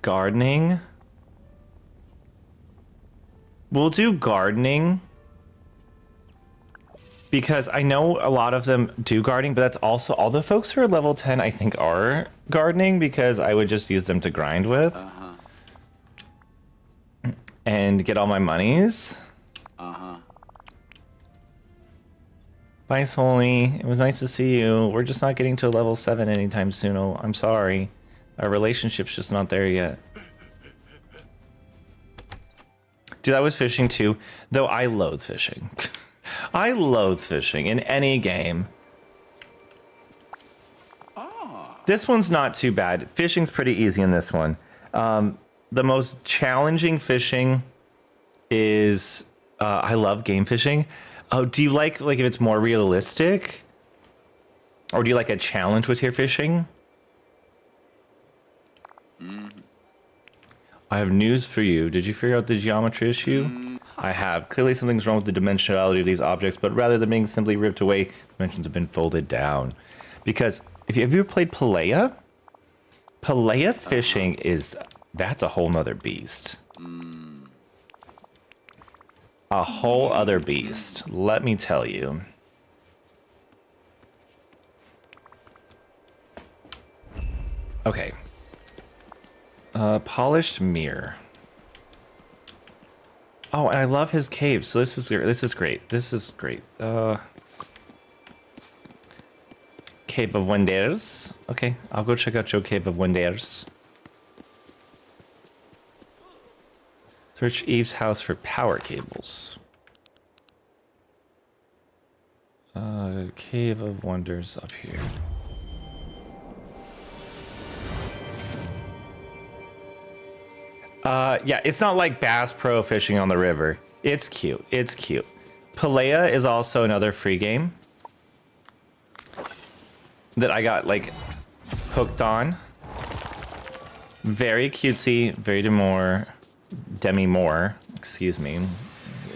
gardening. We'll do gardening because I know a lot of them do gardening, but that's also all the folks who are level 10 I think are gardening because I would just use them to grind with. And get all my monies. Bye, Soli. It was nice to see you. We're just not getting to level 7 anytime soon. Oh, I'm sorry. Our relationship's just not there yet. Dude, I was fishing too. Though I loathe fishing. I loathe fishing in any game. This one's not too bad. Fishing's pretty easy in this one. The most challenging fishing is I love game fishing. Oh, do you like if it's more realistic? Or do you like a challenge with your fishing? I have news for you. Did you figure out the geometry issue? I have. Clearly something's wrong with the dimensionality of these objects, but rather than being simply ripped away, dimensions have been folded down. Because have you ever played Palea? Palea fishing that's a whole nother beast. A whole other beast, let me tell you. Okay. Polished mirror. Oh, and I love his cave. So this is great. This is great. Cave of Wonders. Okay, I'll go check out your Cave of Wonders. Search Eve's house for power cables. Cave of Wonders up here. Yeah, it's not like Bass Pro fishing on the river. It's cute. It's cute. Palea is also another free game that I got like hooked on. Very cutesy, very Demi Moore, excuse me.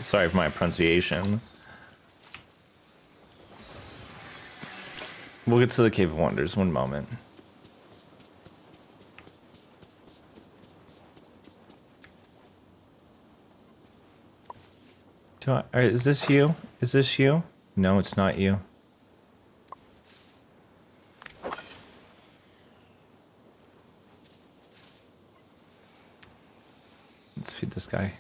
Sorry for my pronunciation. We'll get to the Cave of Wonders. One moment. Is this you? Is this you? No, it's not you. Let's feed this guy.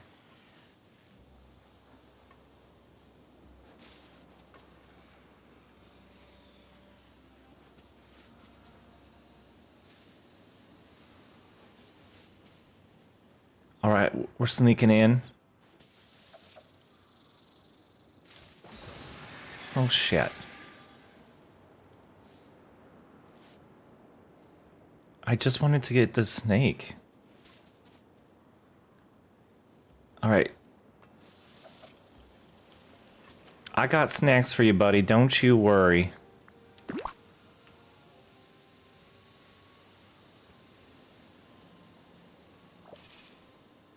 All right, we're sneaking in. Oh, shit. I just wanted to get the snake. All right. I got snacks for you, buddy. Don't you worry.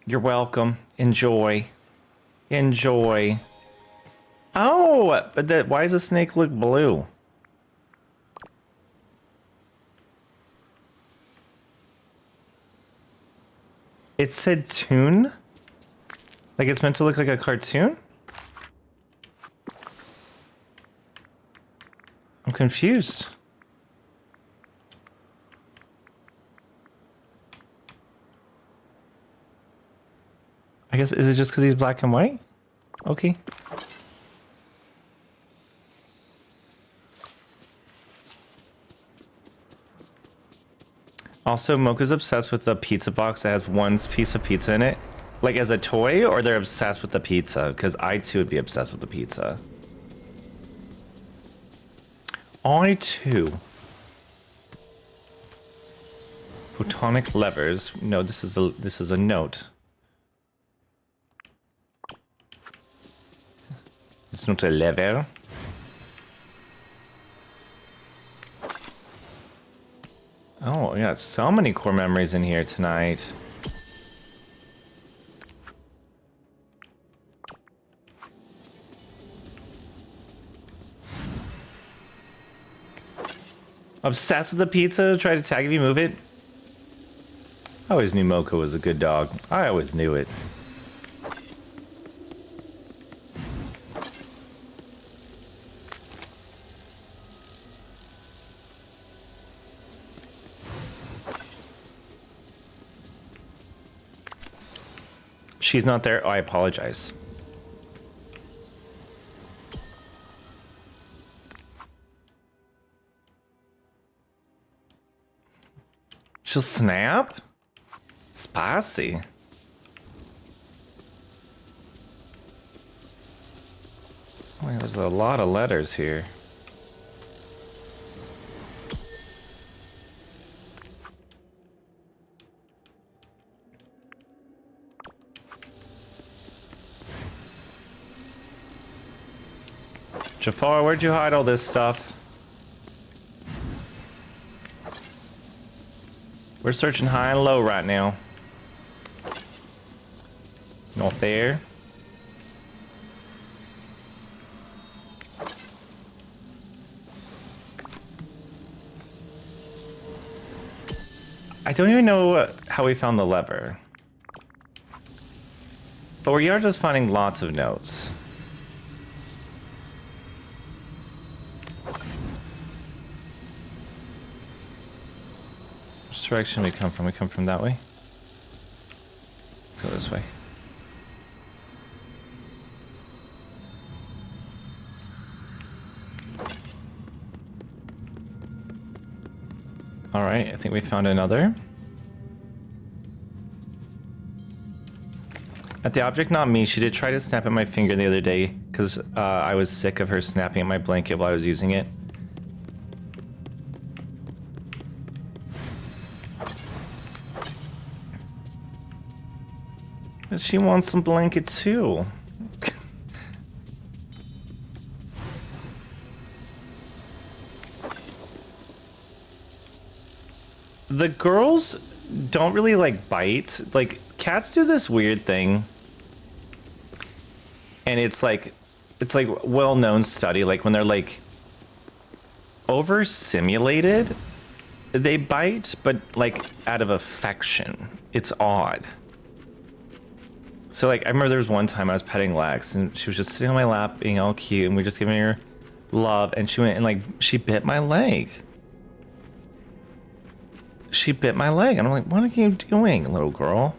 You're welcome. Enjoy. Enjoy. Oh, but why does the snake look blue? It said toon? Like it's meant to look like a cartoon? I'm confused. I guess, is it just because he's black and white? Okay. Also, Mocha's obsessed with the pizza box that has one piece of pizza in it. Like as a toy, or they're obsessed with the pizza? Because I too would be obsessed with the pizza. I too. Photonic levers. No, this is a note. It's not a lever. Oh, yeah, so many core memories in here tonight. Obsessed with the pizza, try to tag if you move it. I always knew Mocha was a good dog. I always knew it. She's not there. Oh, I apologize. She'll snap? Spicy. Oh, there's a lot of letters here. Jafar, where'd you hide all this stuff? We're searching high and low right now. Not there. I don't even know how we found the lever. But we are just finding lots of notes. Which direction we come from? We come from that way? Let's go this way. Alright, I think we found another. At the object, not me. She did try to snap at my finger the other day because I was sick of her snapping at my blanket while I was using it. But she wants some blanket too. The girls don't really like bite. Like cats do this weird thing. And it's like well-known study, like when they're like over simulated. They bite, but like out of affection. It's odd. So like I remember there was one time I was petting Lex and she was just sitting on my lap being all cute and we were just giving her love and she went and like she bit my leg. She bit my leg and I'm like, what are you doing, little girl?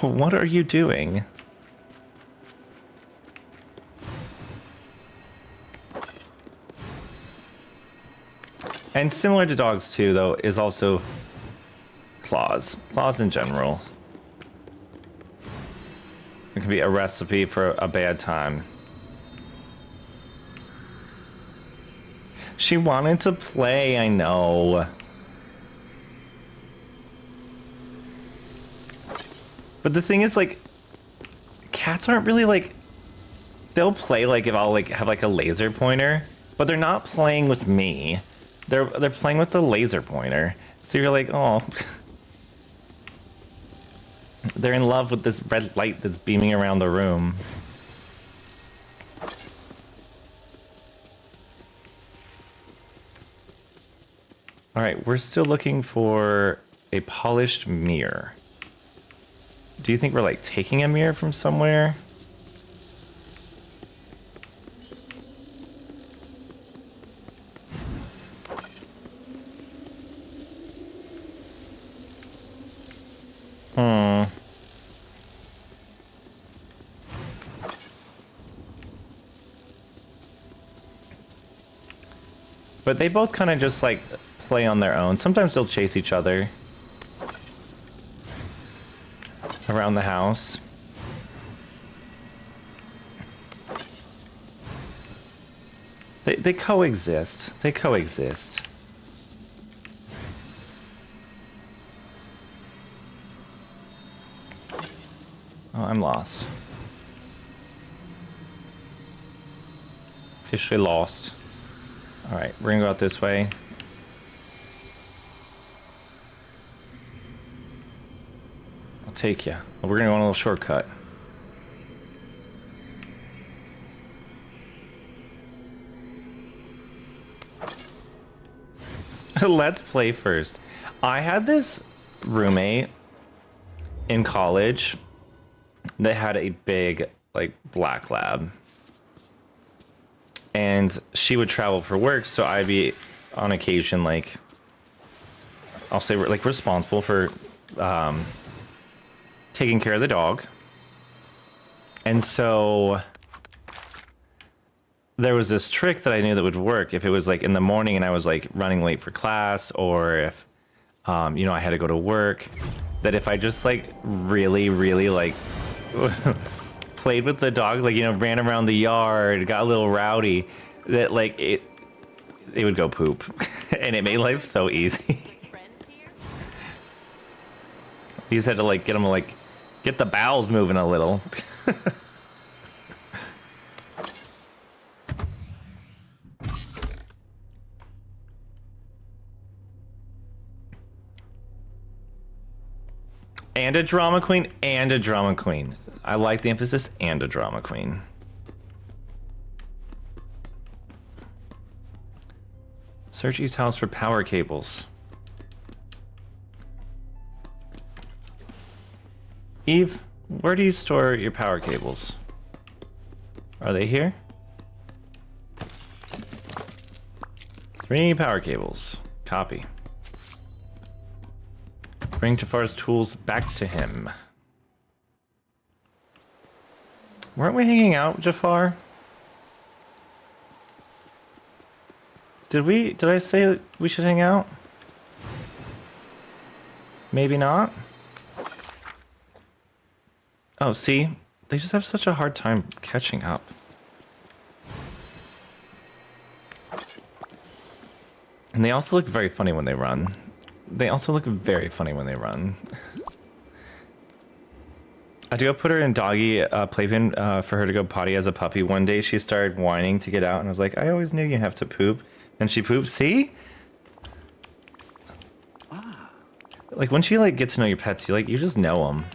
What are you doing? And similar to dogs too, though, is also claws. Claws in general. It can be a recipe for a bad time. She wanted to play, I know. But the thing is, like, cats aren't really like, they'll play like if I'll like have like a laser pointer, but they're not playing with me. They're playing with the laser pointer. So you're like, oh. They're in love with this red light that's beaming around the room. All right, we're still looking for a polished mirror. Do you think we're like taking a mirror from somewhere? But they both kind of just like play on their own. Sometimes they'll chase each other around the house. They coexist. They coexist. Oh, I'm lost. Officially lost. All right, we're gonna go out this way. I'll take you. We're gonna go on a little shortcut. Let's play first. I had this roommate in college that had a big, like, black lab. And she would travel for work, so I'd be, on occasion, like, I'll say, like, responsible for taking care of the dog. And so there was this trick that I knew that would work if it was, like, in the morning and I was, like, running late for class, or if, you know, I had to go to work, that if I just, like, really, like, played with the dog, like, you know, ran around the yard, got a little rowdy, that like it would go poop. And it made life so easy. You just had to like get them, like, get the bowels moving a little. And a drama queen, and a drama queen. I like the emphasis, and a drama queen. Search East house for power cables. Eve, where do you store your power cables? Are they here? 3 power cables. Copy. Bring Jafar's tools back to him. Weren't we hanging out, Jafar? Did I say we should hang out? Maybe not? Oh, see? They just have such a hard time catching up. And they also look very funny when they run. They also look very funny when they run. I do put her in doggy playpen for her to go potty as a puppy. One day she started whining to get out, and I was like, I always knew you have to poop. Then she poops. See? Like, when she like gets to know your pets, you just know them.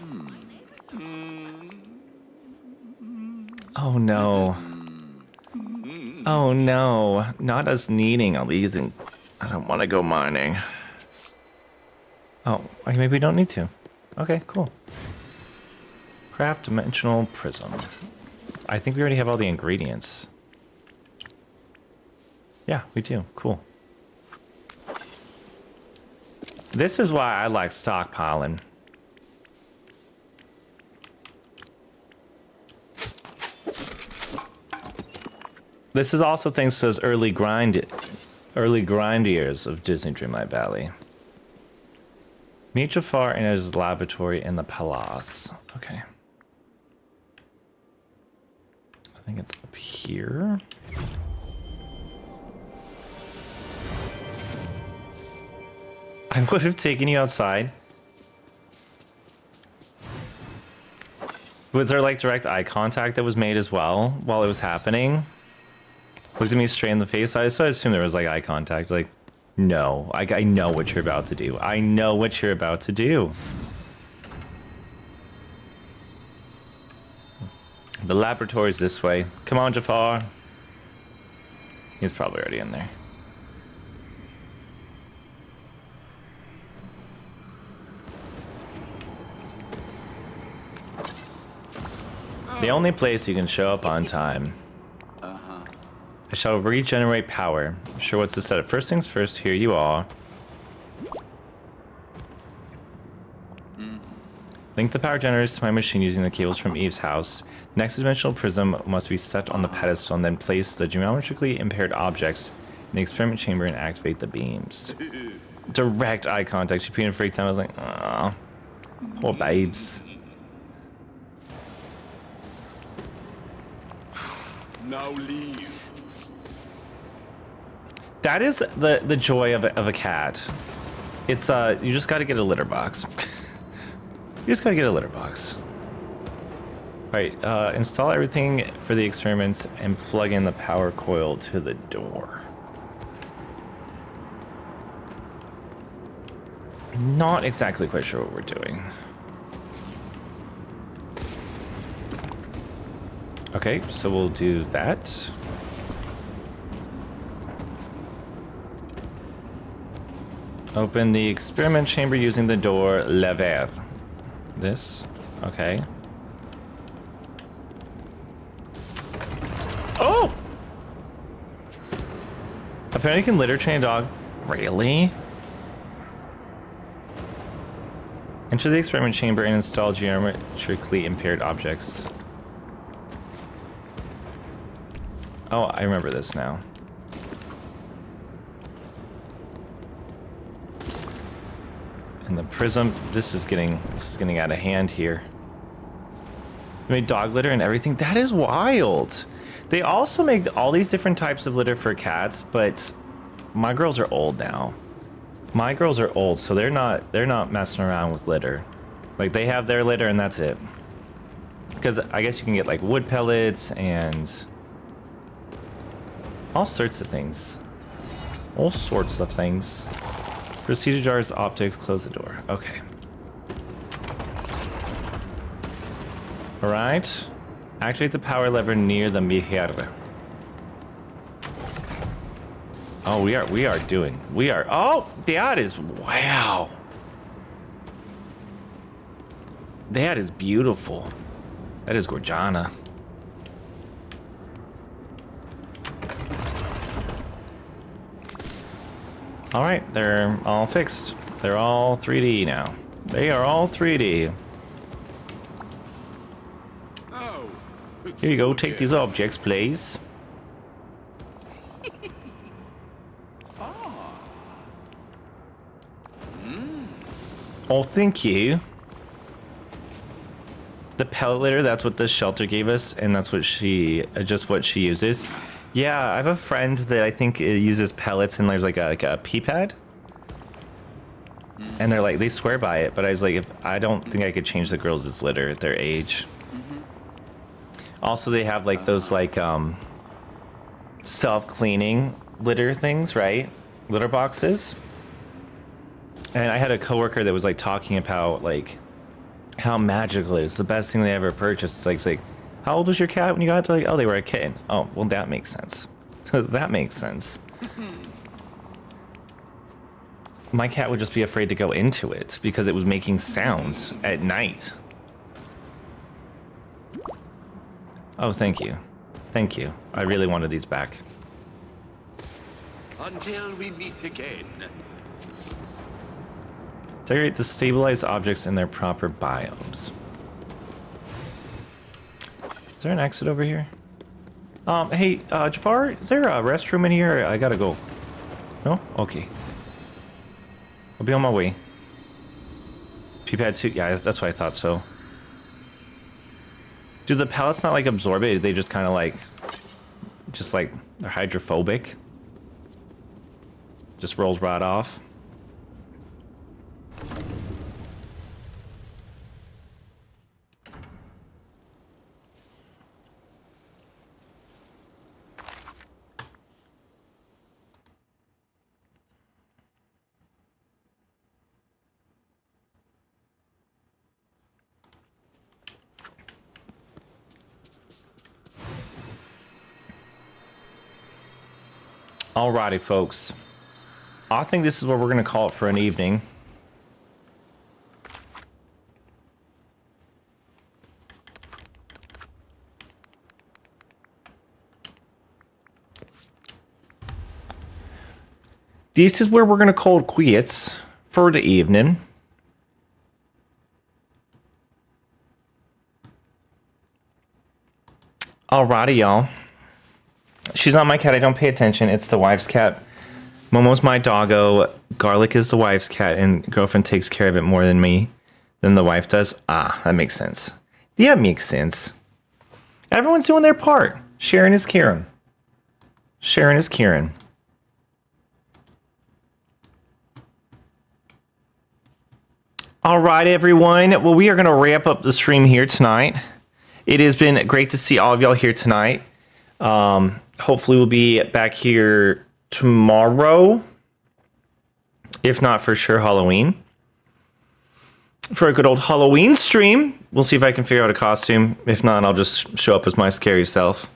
Oh no. Oh no, not us needing all these, and I don't want to go mining. Oh, okay, maybe we don't need to. Okay, cool. Craft dimensional prism. I think we already have all the ingredients. Yeah, we do. Cool. This is why I like stockpiling. This is also thanks to those early grind years of Disney Dreamlight Valley. Meet Jafar in his laboratory in the palace. Okay. I think it's up here. I would have taken you outside. Was there like direct eye contact that was made as well while it was happening? Looked at me straight in the face. So I assumed there was like eye contact. Like, no, I know what you're about to do. I know what you're about to do. The laboratory's this way. Come on, Jafar. He's probably already in there. The only place you can show up on time. I shall regenerate power. Sure, what's the setup? First things first, here you are. Link the power generators to my machine using the cables from Eve's house. Next dimensional prism must be set on the pedestal and then place the geometrically impaired objects in the experiment chamber and activate the beams. Direct eye contact. She peed and freaked out. I was like, oh, poor babes. Now leave. That is the joy of a cat. It's you just got to get a litter box. You just got to get a litter box. All right, install everything for the experiments and plug in the power coil to the door. Not exactly quite sure what we're doing. Okay, so we'll do that. Open the experiment chamber using the door lever. This, okay. Oh! Apparently you can litter train a dog. Really? Enter the experiment chamber and install geometrically impaired objects. Oh, I remember this now. And the prism, this is getting out of hand here. They made dog litter and everything. That is wild. They also make all these different types of litter for cats, but my girls are old now. My girls are old, so they're not messing around with litter. Like, they have their litter and that's it. Because I guess you can get like wood pellets and all sorts of things. All sorts of things. Proceed to jars optics, close the door. Okay. Alright. Activate the power lever near the Mijer. Oh, we are, oh, that is, wow. That is beautiful. That is Gorgiana. All right, they're all fixed. They're all 3D now. They are all 3D. Oh. Here you go, take these objects, please. Oh, thank you. The pellet litter, that's what the shelter gave us, and that's what just what she uses. Yeah, I have a friend that I think uses pellets, and there's like a pee pad. And they're like, they swear by it, but I was like, I don't think I could change the girls' litter at their age. Also, they have like those like self-cleaning litter things, right? Litter boxes. And I had a coworker that was like talking about like how magical it is. The best thing they ever purchased. It's like, how old was your cat when you got it? Like, oh, they were a kitten. Oh, well, that makes sense. That makes sense. My cat would just be afraid to go into it because it was making sounds at night. Oh, thank you. Thank you. I really wanted these back. Until we meet again. Decorate to stabilize objects in their proper biomes. Is there an exit over here? Hey, Jafar, is there a restroom in here? I gotta go. No? Okay. I'll be on my way. P-pad 2, yeah, that's what I thought so. Do the pellets not like absorb it? They just kind of like, they're hydrophobic. Just rolls right off. Alrighty, folks. I think this is what we're going to call it for an evening. This is where we're going to call it quits for the evening. Alrighty, y'all. She's not my cat. I don't pay attention. It's the wife's cat. Momo's my doggo. Garlic is the wife's cat, and girlfriend takes care of it more than me, than the wife does. Ah, that makes sense. Yeah, it makes sense. Everyone's doing their part. Sharon is Karen. Sharon is Karen. All right, everyone. Well, we are going to wrap up the stream here tonight. It has been great to see all of y'all here tonight. Hopefully we'll be back here tomorrow, if not for sure Halloween, for a good old Halloween stream. We'll see if I can figure out a costume. If not, I'll just show up as my scary self.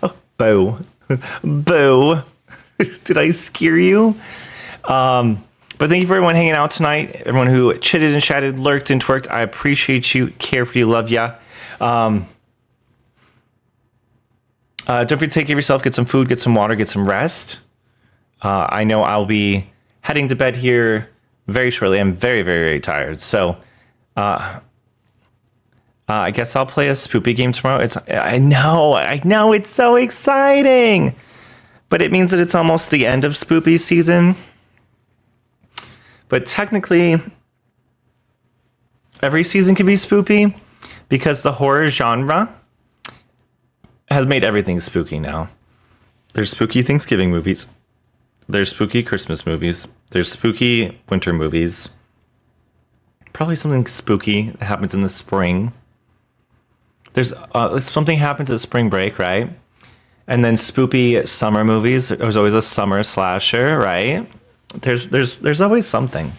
Oh, boo. Boo. Did I scare you? But thank you for everyone hanging out tonight. Everyone who chitted and chatted, lurked and twerked. I appreciate you. Care for you. Love ya. Don't forget to take care of yourself. Get some food, get some water, get some rest. I know I'll be heading to bed here very shortly. I'm very, very, very tired. So I guess I'll play a spoopy game tomorrow. I know, it's so exciting. But it means that it's almost the end of spoopy season. But technically, every season can be spoopy because the horror genre has made everything spooky now. There's spooky Thanksgiving movies. There's spooky Christmas movies. There's spooky winter movies. Probably something spooky that happens in the spring. There's something happens at spring break, right? And then spooky summer movies. There's always a summer slasher, right? There's always something.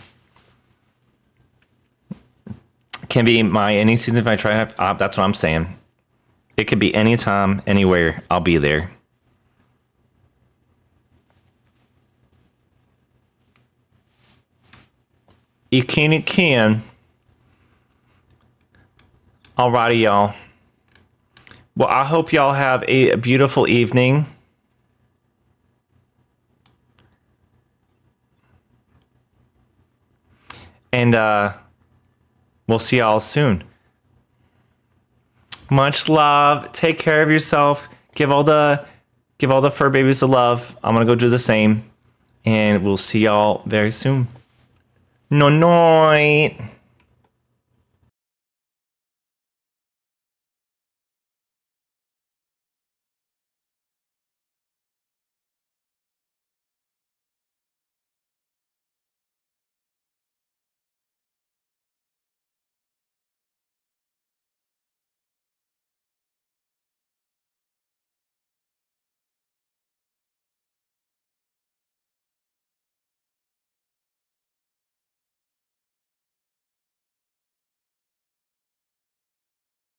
Can be any season if I try. That's what I'm saying. It could be anytime, anywhere. I'll be there. It can. Alrighty, y'all. Well, I hope y'all have a beautiful evening. And we'll see y'all soon. Much love. Take care of yourself. Give all the fur babies the love. I'm gonna go do the same. And we'll see y'all very soon. No night.